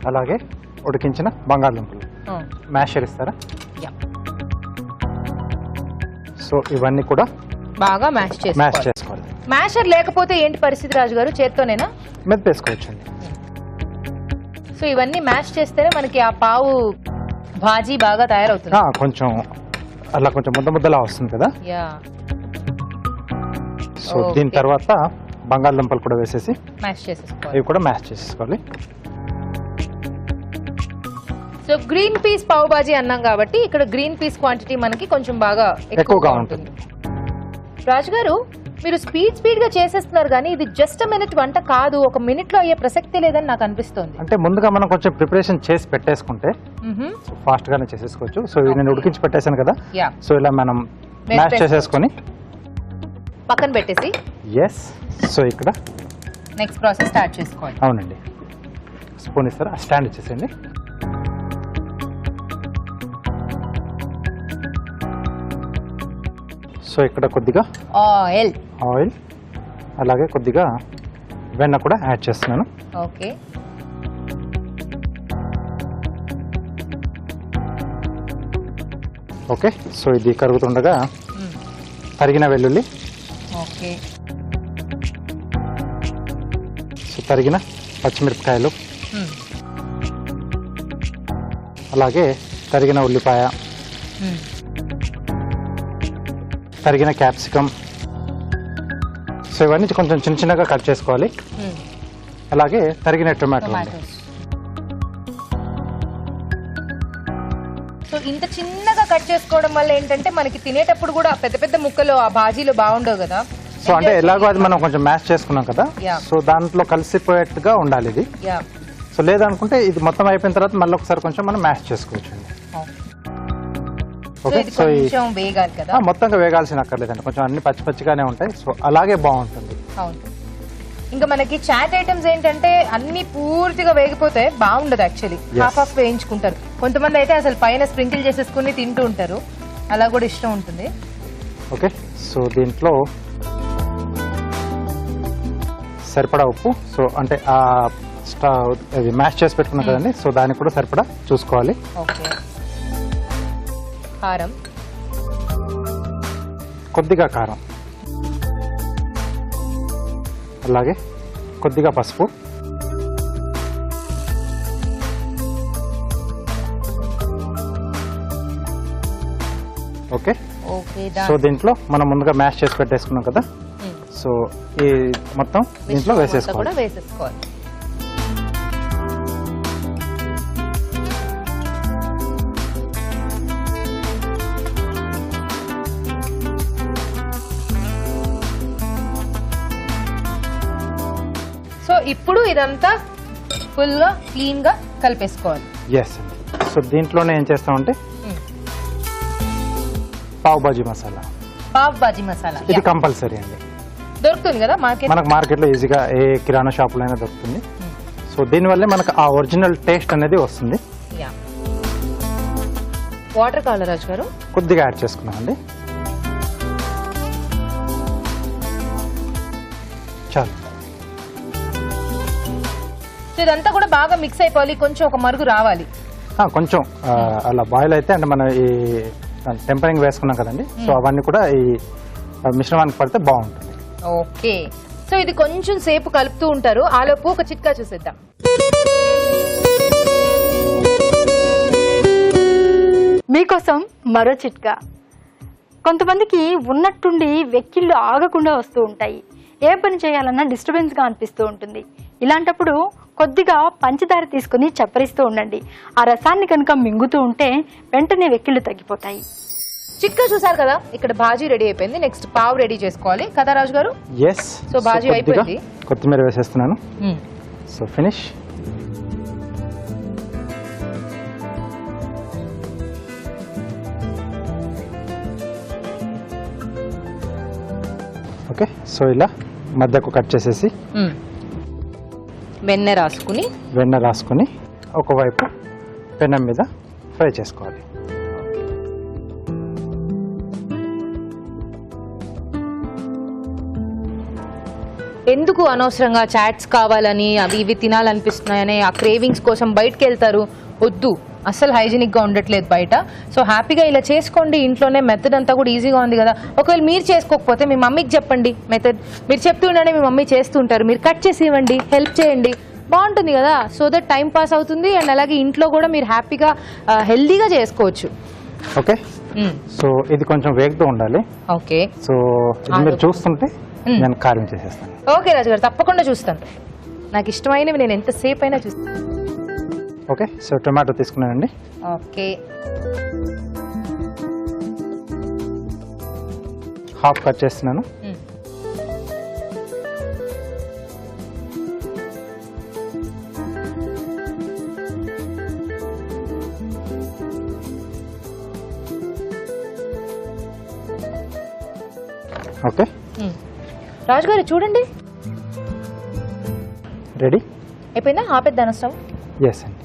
అలాగే ఉడికించిన బంగాళదుంపలు. మ్యాషర్ ఇస్తారా? సో ఇవన్నీ కూడా బాగా మ్యాష్ చేసుకోవాలి. మ్యాషర్ లేకపోతే ఏంటి పరిస్థితి రాజుగారు? చేత్తోనేనా? మెత్తేసుకోవచ్చండి. సో ఇవన్నీ మ్యాష్ చేస్తేనే మనకి ఆ పావు భాజీ బాగా తయారవుతుంది. కొంచెం అలా కొంచెం ముద్దలా వస్తుంది కదా. సో దీని తర్వాత బంగాళదుంపలు కూడా వేసేసి మ్యాష్ చేసేసుకోవాలి. ఇవి కూడా మ్యాష్ చేసేసుకోవాలి. So green peas pav bhaji అన్నాం కాబట్టి ఇక్కడ గ్రీన్ పీస్ క్వాంటిటీ మనకి కొంచెం బాగా ఎక్కువగా ఉంటుంది. రాజుగారు, మీరు స్పీడ్ గా చేసేస్తున్నారు కానీ ఇది జస్ట్ మినిట్ వంట కాదు. 1 మినిట్ లో అయ్యే ప్రసక్తే లేదని నాకు అనిపిస్తుంది. అంటే ముందుగా మనం కొంచెం ప్రిపరేషన్ చేసి పెట్టేసుకుంటే ఫాస్ట్ గానే చేసేసుకోవచ్చు. సో ఇవి నేను ఉడికించి పెట్టేశాను కదా. సో ఇలా మనం మ్యాష్ చేసేసుకొని పక్కన పెట్టేసి సో ఇక్కడ నెక్స్ట్ ప్రాసెస్ స్టార్ట్ చేసుకోవాలి. అవునండి. స్పూన్ ఇస్తారా? స్టాండ్ ఇచ్చేసేయండి. సో ఇక్కడ కొద్దిగా ఆయిల్ అలాగే కొద్దిగా వెన్న కూడా యాడ్ చేస్తున్నాను. Okay, okay. సో ఇది కరుగుతుండగా తరిగిన వెల్లుల్లి, ఓకే, సో తరిగిన పచ్చిమిరపకాయలు, అలాగే తరిగిన ఉల్లిపాయ, తరిగిన క్యాప్సికమ్. సో ఇవన్నీ కొంచెం చిన్న చిన్నగా కట్ చేసుకోవాలి. అలాగే తరిగిన టొమాటోలు. సో ఇంత చిన్నగా కట్ చేసుకోవడం వల్ల ఏంటంటే మనకి తినేటప్పుడు కూడా పెద్ద పెద్ద ముక్కలు ఆ భాజీలో బాగుండవు కదా. సో అంటే ఎలాగో అది మనం కొంచెం మ్యాష్ చేసుకున్నాం కదా, సో దాంట్లో కలిసిపోయేట్టుగా ఉండాలి ఇది. సో లేదనుకుంటే ఇది మొత్తం అయిపోయిన తర్వాత మళ్ళీ ఒకసారి కొంచెం మనం మ్యాష్ చేసుకోవచ్చు. ఓకే, సో వేగాలి కదా, మొత్తంగా వేగాల్సిన అక్కర్లేదండి, కొంచెం అన్ని పచ్చి పచ్చిగానే ఉంటాయి. సో అలాగే బాగుంటుంది. ఇంకా మనకి చాట్ ఐటమ్స్ ఏంటంటే అన్ని పూర్తిగా వేగిపోతే బాగుండదు. యాక్చువల్లీ హాఫ్ వేయించుకుంటారు కొంతమంది, అయితే అసలు పైన స్ప్రింకిల్ చేసేసుకుని తింటూ ఉంటారు, అలా కూడా ఇష్టం ఉంటుంది. ఓకే, సో దీంట్లో సరిపడా ఉప్పు, సో అంటే ఆ అది మ్యాష్ చేసి పెట్టుకున్నాం కదండి, సో దానికి కూడా సరిపడా చూసుకోవాలి. ఓకే, కారం, కొద్దిగా కారం, అలాగే కొద్దిగా పసుపు, ఓకే. సో దీంట్లో మనం ముందుగా మ్యాష్ చేసి పెట్టేసుకున్నాం కదా, సో ఈ మొత్తం దీంట్లో వేసేసుకోవాలి. సో ఇప్పుడు ఇదంతా ఫుల్ గా క్లీన్ గా కలిపేసుకోవాలి. ఎస్. సో దీంట్లోనే ఏం చేస్తామంటే పావ్ బాజీ మసాలా. పావ్ బాజీ మసాలా ఇది కంపల్సరీ అండి, దొరుకుతుంది కదా మార్కెట్, మనకు మార్కెట్లో ఈజీగా ఏ కిరాణా షాపులో అయినా దొరుకుతుంది. సో దీనివల్లే మనకు ఆ ఒరిజినల్ టేస్ట్ అనేది వస్తుంది. వాటర్ కావాలా రాజు గారు? కొద్దిగా యాడ్ చేసుకున్నామండి, చాలు. ఇదంతా కూడా బాగా మిక్స్ అయిపోవాలి, కొంచెం ఒక మరుగు రావాలి. కొంచెం అలా బాయిల్ అయితే అంటే మనం ఈ టెంపరింగ్ వేసుకున్నాం కదండి, సో అవన్నీ కూడా ఈ మిశ్రమానికి పడితే బాగుంటుంది. ఓకే, సో ఇది కొంచెం సేపు కలుపుతూ ఉంటారు. ఆలోపు ఒక చిట్కా చూసేద్దాం. మీకోసం మరో చిట్కా. కొంతమందికి ఉన్నట్టుండి వెక్కిళ్ళు ఆగకుండా వస్తూ ఉంటాయి, ఏ పని చేయాలన్నా డిస్టర్బెన్స్గా అనిపిస్తూ ఉంటుంది. ఇలాంటప్పుడు కొద్దిగా పంచదార తీసుకుని చప్పరిస్తూ ఉండండి. ఆ రసాన్ని కనుక మింగుతూ ఉంటే వెంటనే వెక్కిళ్ళు తగ్గిపోతాయి. చిట్కా చూసారు కదా, ఇక్కడ భాజీ రెడీ అయిపోయింది. నెక్స్ట్ పావు రెడీ చేసుకోవాలి కదా రాజు గారు? ఎస్. సో భాజీ అయిపోయింది, కొత్తిమీర వేసేస్తున్నాను. So finish. ఓకే, సో ఇలా మధ్యకు కట్ చేసేసి వెన్న రాసుకుని ఒకవైపు పెనం మీద ఫ్రై చేసుకోవాలి. ఎందుకు అనవసరంగా చాట్స్ కావాలని అవి ఇవి తినాలనిపిస్తున్నాయని ఆ క్రేవింగ్స్ కోసం బయటకు వెళ్తారు? వద్దు, అస్సలు హైజీనిక్ గా ఉండట్లేదు బయట. సో హ్యాపీగా ఇలా చేసుకోండి ఇంట్లోనే. మెథడ్ అంతా కూడా ఈజీగా ఉంది కదా. ఒకవేళ మీరు చేసుకోకపోతే మీ మమ్మీకి చెప్పండి మెథడ్. మీరు చెప్తూ ఉండండి, మీ మమ్మీ చేస్తూ ఉంటారు. మీరు కట్ చేసి ఇవ్వండి, హెల్ప్ చేయండి, బాగుంటుంది కదా. సో దట్ టైం పాస్ అవుతుంది అండ్ అలాగే ఇంట్లో కూడా మీరు హ్యాపీగా హెల్దీగా చేసుకోవచ్చు. ఓకే, సో ఇది కొంచెం వేగుతూ ఉండాలి. ఓకే, సో ఇది మీరు చూస్తుంటే నేను కారం చేసేస్తాను. ఓకే రాజు గారు, తప్పకుండా చూస్తాను. నాకు ఇష్టమైనవి నేను ఎంతసేపు అయినా చూస్తాను. ఓకే, సో టొమాటో తీసుకున్నానండి. ఓకే, హాఫ్ కట్ చేస్తున్నాను. ఓకే రాజు గారు చూడండి, రెడీ అయిపోయిందా? ఆపేద్దాను స్టవ్. ఎస్ అండి.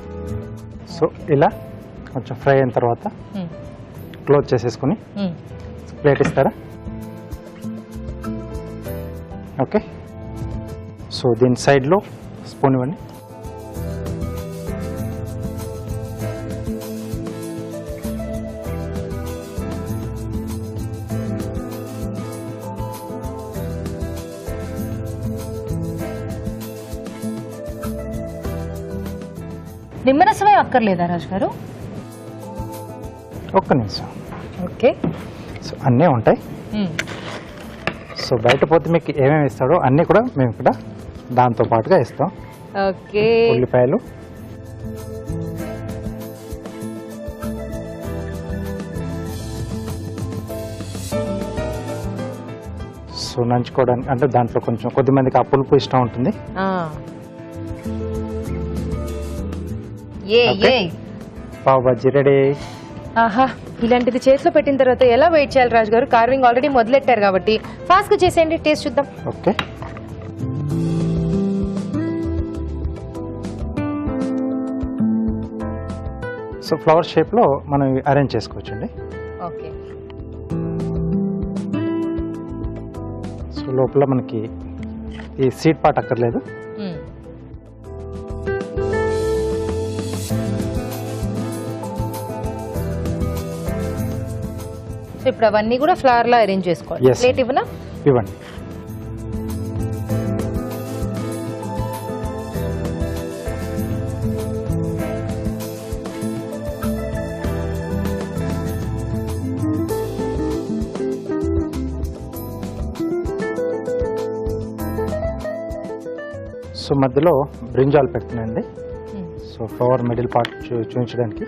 సో ఇలా కొంచెం ఫ్రై అయిన తర్వాత క్లోజ్ చేసేసుకుని ప్లేట్ ఇస్తారా? ఓకే, సో దీని సైడ్లో స్పూన్ ఇవ్వండి. నిమ్మరసమే అక్కర్లేదా రాజు గారు? ఒక్క నిమిషం. ఓకే. సో అన్నీ ఉంటాయి. సో బయట పోతే మీకు ఏమేమి ఇస్తాడో అన్నీ కూడా మేము ఇక్కడ దాంతో పాటుగా ఇస్తాం. ఓకే. ఉల్లిపాయలు, సో నంచుకోవడానికి అంటే దాంట్లో కొంచెం కొద్దిమందికి ఆ పులుపు ఇష్టం ఉంటుంది. Okay. పావ్ బజ్జీ రెడీ. ఆహా, ఇలాంటిది చేతిలో పెట్టిన తర్వాత ఎలా వెయిట్ చేయాలి రాజు గారు? కార్వింగ్ ఆల్రెడీ మొదలెట్టారు కాబట్టి ఫాస్ట్ గా చేసేయండి, టేస్ట్ చూద్దాం. ఓకే. సో ఫ్లవర్ షేప్ లో మనం అరేంజ్ చేసుకోవచ్చండి. ఓకే. సో లోపల మనకి ఈ సీడ్ పార్ట్ అక్కర్లేదు. సో ఇప్పుడు అవన్నీ కూడా ఫ్లవర్ లో అరేంజ్ చేసుకోవాలి. Yes. ప్లేట్ ఇవ్వనా? ఇవ్వండి. సో మధ్యలో బ్రింజాల్ పెడుతున్నాయండి. సో ఫ్లవర్ మిడిల్ పార్ట్ చూపించడానికి.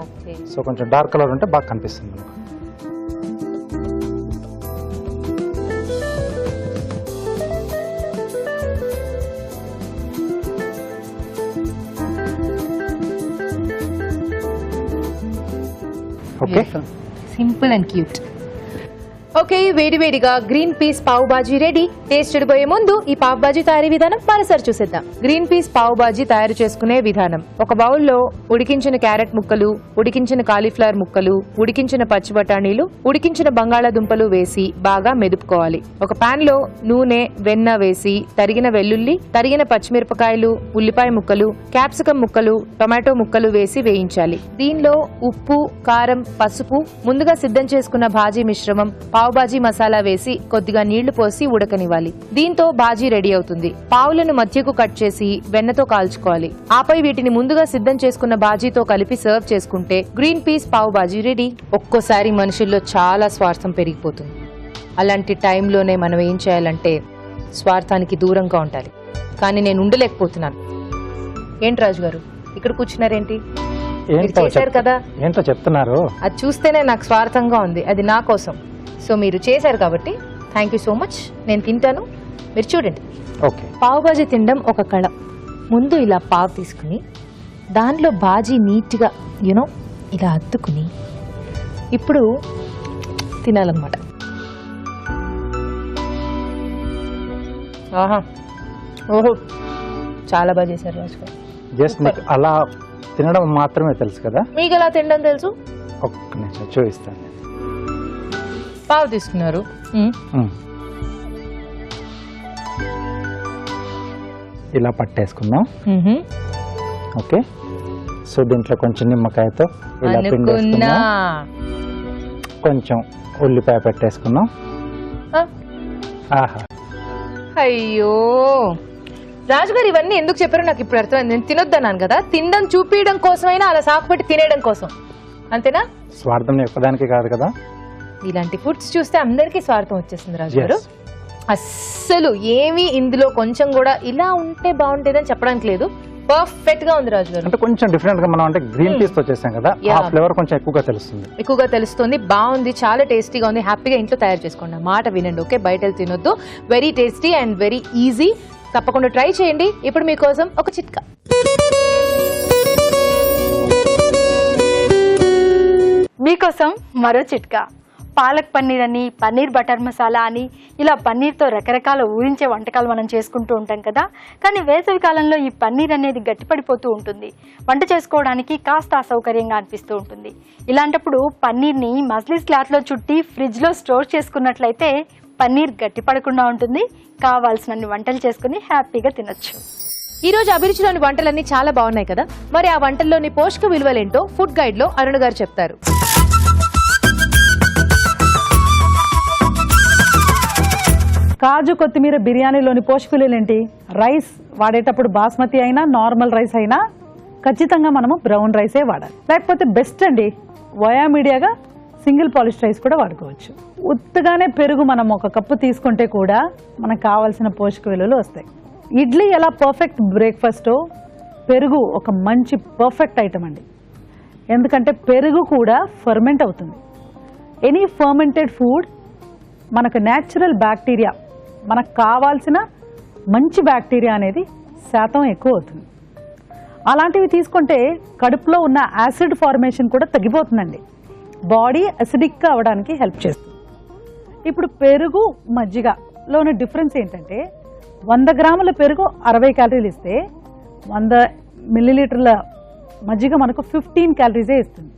ఓకే. సో కొంచెం డార్క్ కలర్ ఉంటే బాగా కనిపిస్తుంది మనకు. Okay. Simple and cute. Okay, వేడివేడిగా green peas pav bhaji ready. Taste చెడిపోయే ముందు ఈ పావ్ బాజీ తయారీ విధానం మరోసారి చూసేద్దాం. గ్రీన్ పీస్ పావ్ బాజీ తయారు చేసుకునే విధానం: ఒక బౌల్లో ఉడికించిన క్యారెట్ ముక్కలు, ఉడికించిన కాలీఫ్లవర్ ముక్కలు, ఉడికించిన పచ్చి బఠానీలు, ఉడికించిన బంగాళాదుంపలు వేసి బాగా మెదుపుకోవాలి. ఒక పాన్ లో నూనె, వెన్న వేసి తరిగిన వెల్లుల్లి, తరిగిన పచ్చిమిరపకాయలు, ఉల్లిపాయ ముక్కలు, క్యాప్సికం ముక్కలు, టొమాటో ముక్కలు వేసి వేయించాలి. దీనిలో ఉప్పు, కారం, పసుపు, ముందుగా సిద్ధం చేసుకున్న భాజీ మిశ్రమం, పావ్ బాజీ మసాలా వేసి కొద్దిగా నీళ్లు పోసి ఉడకనివ్వాలి. దీంతో బాజీ రెడీ అవుతుంది. పావులను మధ్యకు కట్ చేసి వెన్నతో కాల్చుకోవాలి. ఆపై వీటిని ముందుగా సిద్ధం చేసుకున్న బాజీతో కలిపి సర్వ్ చేసుకుంటే green peas pav bhaji ready. ఒక్కోసారి మనుషుల్లో చాలా స్వార్థం పెరిగిపోతుంది. అలాంటి టైంలోనే మనం ఏం చేయాలంటే స్వార్థానికి దూరంగా ఉండాలి. కానీ నేను ఉండలేకపోతున్నాను. ఏంటి రాజు గారు ఇక్కడ కూర్చున్నారేంటి? చేశారు కదా, ఏంటో చెప్తున్నారు. అది చూస్తేనే నాకు స్వార్థంగా ఉంది. అది నా కోసం. సో మీరు చేశారు కాబట్టి థ్యాంక్ యూ సో మచ్. నేను తింటాను, మీరు చూడండి. ఓకే. పావు బాజీ తినడం ఒక కళ. ముందు ఇలా పావు తీసుకుని దాంట్లో బాజీ నీట్గా ఇలా అద్దుకుని ఇప్పుడు తినాలన్నమాట. ఆహా, ఓహో, చాలా బాగా చేశారు రాజు గారు. జస్ట్ మీకు అలా తినడం మాత్రమే తెలుసు కదా? మీకు ఎలా తినడం తెలుసు? ఒక్క నిమిషం చూపిస్తాను. పావు తీసుకున్నారు. ఇలా పట్టేసుకుందాం. ఓకే. సో దీంట్లో కొంచెం నిమ్మకాయతో ఇలా పిండేసుకుందాం. కొంచెం ఉల్లిపాయ పెట్టేసుకుందాం. ఆహా, అయ్యో రాజుగారు, ఇవన్నీ ఎందుకు చెప్పారో నాకు ఇప్పుడు అర్థమైంది. నేను తినొద్దన్నాను కదా, తినడం చూపించడం కోసమైనా అలా సాకు పెట్టి తినేయడం కోసం, అంతేనా? స్వార్థం ఎక్కడానికి కాదు కదా. ఇలాంటి ఫుడ్స్ చూస్తే అందరికీ స్వార్థం వచ్చేస్తుంది రాజు గారు. అస్సలు ఏమీ ఇందులో కొంచెం కూడా ఇలా ఉంటే బాగుంటేదని చెప్పడానికి లేదు. పర్ఫెక్ట్ గా ఉంది రాజు గారు. అంటే కొంచెం డిఫరెంట్ గా మనం అంటే గ్రీన్ పీస్ తో చేసాం కదా, ఆ ఫ్లేవర్ కొంచెం ఎక్కువగా తెలుస్తుంది. బాగుంది, చాలా టేస్టీగా ఉంది. హ్యాపీగా ఇంట్లో తయారు చేసుకోండి. మాట వినండి, ఓకే? బయట వెళ్ళి తినొద్దు. Very tasty and very easy. తప్పకుండా ట్రై చేయండి. ఇప్పుడు మీకోసం ఒక చిట్కా. మీకోసం మరో చిట్కా. పాలక్ పన్నీర్ అని, పన్నీర్ బటర్ మసాలా అని, ఇలా పన్నీర్తో రకరకాల ఊరించే వంటకాలు మనం చేసుకుంటూ ఉంటాం కదా. కానీ వేసవి కాలంలో ఈ పన్నీర్ అనేది గట్టిపడిపోతూ ఉంటుంది. వంట చేసుకోవడానికి కాస్త అసౌకర్యంగా అనిపిస్తూ ఉంటుంది. ఇలాంటప్పుడు పన్నీర్ని మజ్లిస్ క్లాత్లో చుట్టి ఫ్రిడ్జ్లో స్టోర్ చేసుకున్నట్లయితే పన్నీర్ గట్టిపడకుండా ఉంటుంది. కావాల్సినన్ని వంటలు చేసుకుని హ్యాపీగా తినొచ్చు. ఈ రోజు అభిరుచిలోని వంటలన్నీ చాలా బాగున్నాయి కదా. మరి ఆ వంటల్లోని పోషక విలువలేంటో ఫుడ్ గైడ్ లో అరుణ్ గారు చెప్తారు. కాజు కొత్తిమీర బిర్యానీలోని పోషక విలువలు ఏంటి? రైస్ వాడేటప్పుడు బాస్మతి అయినా నార్మల్ రైస్ అయినా ఖచ్చితంగా మనము బ్రౌన్ రైసే వాడాలి. లేకపోతే బెస్ట్ అండి వయా మీడియాగా సింగిల్ పాలిష్ రైస్ కూడా వాడుకోవచ్చు. ఉత్తగానే పెరుగు మనం 1 కప్పు తీసుకుంటే కూడా మనకు కావాల్సిన పోషక విలువలు వస్తాయి. ఇడ్లీ ఎలా పర్ఫెక్ట్ బ్రేక్ఫాస్టో పెరుగు ఒక మంచి పర్ఫెక్ట్ ఐటమ్ అండి. ఎందుకంటే పెరుగు కూడా ఫర్మెంట్ అవుతుంది. ఎనీ ఫర్మెంటెడ్ ఫుడ్ మనకు న్యాచురల్ బ్యాక్టీరియా, మనకు కావాల్సిన మంచి బ్యాక్టీరియా అనేది శాతం ఎక్కువ అవుతుంది. అలాంటివి తీసుకుంటే కడుపులో ఉన్న యాసిడ్ ఫార్మేషన్ కూడా తగ్గిపోతుందండి. బాడీ అసిడిక్గా అవ్వడానికి హెల్ప్ చేస్తుంది. ఇప్పుడు పెరుగు మజ్జిగలో ఉన్న డిఫరెన్స్ ఏంటంటే 100 గ్రాముల పెరుగు 60 క్యాలరీలు ఇస్తే 100 మిల్లీలీటర్ల మజ్జిగ మనకు 15 క్యాలరీసే ఇస్తుంది.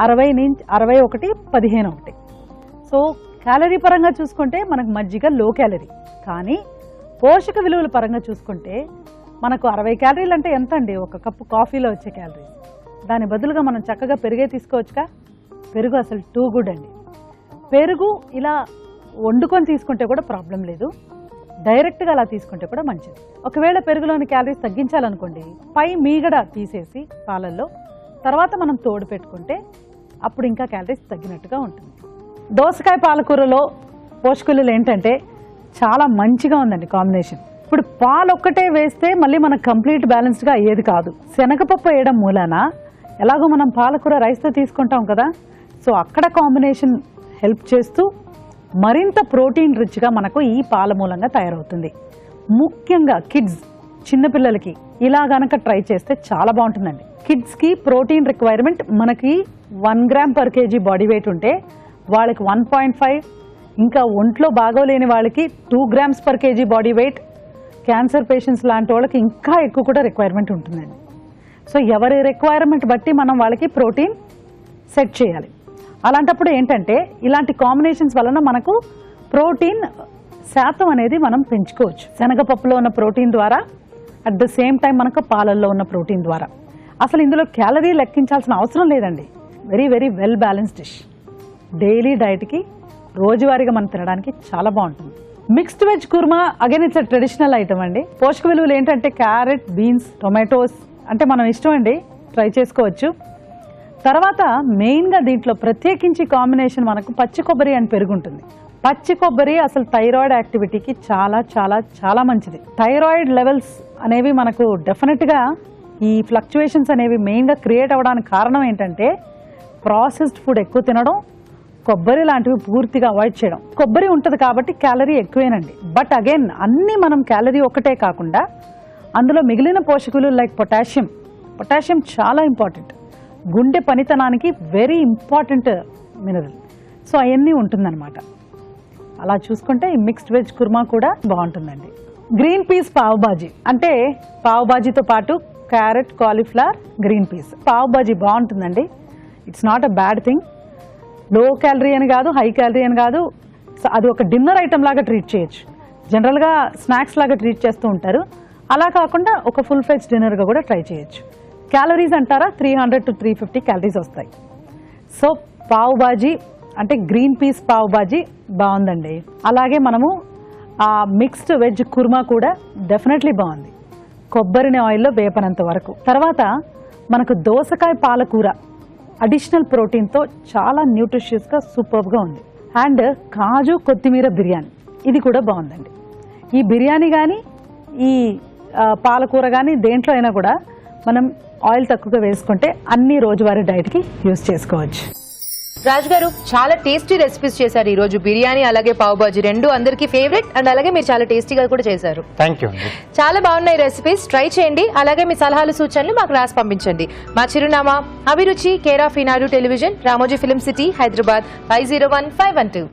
60 నుంచి 61 15 ఒకటి. సో క్యాలరీ పరంగా చూసుకుంటే మనకు మజ్జిగ లో క్యాలరీ, కానీ పోషక విలువల పరంగా చూసుకుంటే మనకు 60 క్యాలరీలు అంటే ఎంత అండి? 1 కప్పు కాఫీలో వచ్చే క్యాలరీస్. దాని బదులుగా మనం చక్కగా పెరుగే తీసుకోవచ్చుగా. పెరుగు అసలు టూ గుడ్ అండి. పెరుగు ఇలా వండుకొని తీసుకుంటే కూడా ప్రాబ్లం లేదు, డైరెక్ట్గా అలా తీసుకుంటే కూడా మంచిది. ఒకవేళ పెరుగులోని క్యాలరీస్ తగ్గించాలనుకోండి, పై మీగడ తీసేసి పాలల్లో తర్వాత మనం తోడు పెట్టుకుంటే అప్పుడు ఇంకా క్యాలరీస్ తగ్గినట్టుగా ఉంటుంది. దోసకాయ పాలకూరలో పోషకులు ఏంటంటే చాలా మంచిగా ఉందండి కాంబినేషన్. ఇప్పుడు పాలు ఒక్కటే వేస్తే మళ్ళీ మనకు కంప్లీట్ బ్యాలెన్స్డ్గా అయ్యేది కాదు. శనగపప్పు వేయడం మూలాన ఎలాగో మనం పాలకూర రైస్తో తీసుకుంటాం కదా, సో అక్కడ కాంబినేషన్ హెల్ప్ చేస్తూ మరింత ప్రోటీన్ రిచ్గా మనకు ఈ పాల మూలంగా తయారవుతుంది. ముఖ్యంగా కిడ్స్, చిన్నపిల్లలకి ఇలా గనక ట్రై చేస్తే చాలా బాగుంటుందండి. కిడ్స్కి ప్రోటీన్ రిక్వైర్మెంట్ మనకి 1 gram per KG body weight ఉంటే వాళ్ళకి 1.5, ఇంకా ఒంట్లో బాగోలేని వాళ్ళకి 2 grams per KG body weight, cancer patients లాంటి వాళ్ళకి ఇంకా ఎక్కువ కూడా రిక్వైర్మెంట్ ఉంటుందండి. సో ఎవరి రిక్వైర్మెంట్ బట్టి మనం వాళ్ళకి ప్రోటీన్ సెట్ చేయాలి. అలాంటప్పుడు ఏంటంటే ఇలాంటి కాంబినేషన్స్ వలన మనకు ప్రోటీన్ శాతం అనేది మనం పెంచుకోవచ్చు. శనగపప్పులో ఉన్న ప్రోటీన్ ద్వారా, అట్ ద సేమ్ టైం మనకు పాలల్లో ఉన్న ప్రోటీన్ ద్వారా. అసలు ఇందులో క్యాలరీ లెక్కించాల్సిన అవసరం లేదండి. Very very well balanced dish. Daily డైట్కి రోజువారీగా మనం తినడానికి చాలా బాగుంటుంది. Mixed veg kurma again it's a traditional item అండి. పోషక విలువలు ఏంటంటే క్యారెట్, బీన్స్, టొమాటోస్ అంటే మనం ఇష్టం అండి, ట్రై చేసుకోవచ్చు. తర్వాత మెయిన్గా దీంట్లో ప్రత్యేకించి కాంబినేషన్ మనకు పచ్చి కొబ్బరి అని పెరుగుంటుంది. పచ్చి కొబ్బరి అసలు థైరాయిడ్ యాక్టివిటీకి చాలా చాలా చాలా మంచిది. థైరాయిడ్ లెవెల్స్ అనేవి మనకు డెఫినెట్గా ఈ ఫ్లక్చువేషన్స్ అనేవి మెయిన్గా క్రియేట్ అవ్వడానికి కారణం ఏంటంటే ప్రాసెస్డ్ ఫుడ్ ఎక్కువ తినడం, కొబ్బరి లాంటివి పూర్తిగా అవాయిడ్ చేయడం. కొబ్బరి ఉంటుంది కాబట్టి క్యాలరీ ఎక్కువేనండి. బట్ అగైన్ అన్నీ మనం క్యాలరీ ఒకటే కాకుండా అందులో మిగిలిన పోషకులు లైక్ పొటాషియం చాలా ఇంపార్టెంట్. గుండె పనితనానికి వెరీ ఇంపార్టెంట్ మినరల్. సో అవన్నీ ఉంటుందన్నమాట. అలా చూసుకుంటే ఈ మిక్స్డ్ వెజ్ కుర్మా కూడా బాగుంటుందండి. గ్రీన్ పీస్ పావ్ బాజీ అంటే పావ్ బాజీతో పాటు carrot, cauliflower, green peas pav bhaji బాగుంటుందండి. It's not a bad thing. Low calorie అని కాదు, హై క్యాలరీ అని కాదు. అది ఒక డిన్నర్ ఐటమ్ లాగా ట్రీట్ చేయొచ్చు. జనరల్గా స్నాక్స్ లాగా ట్రీట్ చేస్తూ ఉంటారు. అలా కాకుండా ఒక ఫుల్ ఫ్లెడ్జ్ డిన్నర్గా కూడా ట్రై చేయొచ్చు. క్యాలరీస్ అంటారా 300 to 350 క్యాలరీస్ వస్తాయి. సో పావ్ బాజీ అంటే గ్రీన్ పీస్ పావ్ బాజీ బాగుందండి. అలాగే మనము ఆ మిక్స్డ్ వెజ్ కుర్మా కూడా డెఫినెట్లీ బాగుంది, కొబ్బరిని ఆయిల్లో వేపనంత వరకు. తర్వాత మనకు దోసకాయ పాలకూర అడిషనల్ ప్రోటీన్తో చాలా న్యూట్రిషియస్గా సూపర్గా ఉంది. అండ్ కాజు కొత్తిమీర బిర్యానీ ఇది కూడా బాగుందండి. ఈ బిర్యానీ కానీ ఈ పాలకూర కానీ దేంట్లో అయినా కూడా మనం ఆయిల్ తక్కువగా వేసుకుంటే అన్ని రోజువారీ డైట్కి యూజ్ చేసుకోవచ్చు. రాజు గారు చాలా టేస్టీ రెసిపీస్ చేశారు ఈ రోజు. బిర్యానీ అలాగే పావ్ బాజీ రెండు అందరికీ ఫేవరెట్, అండ్ అలాగే మీరు చాలా టేస్టీగా కూడా చేశారు. Thank you. చాలా బాగున్నాయి రెసిపీస్, ట్రై చేయండి. అలాగే మీ సలహాలు సూచనలు మాకు రాసి పంపించండి. మా చిరునామా అభిరుచి, care of Eenadu television, Ramoji film city, Hyderabad 501-512.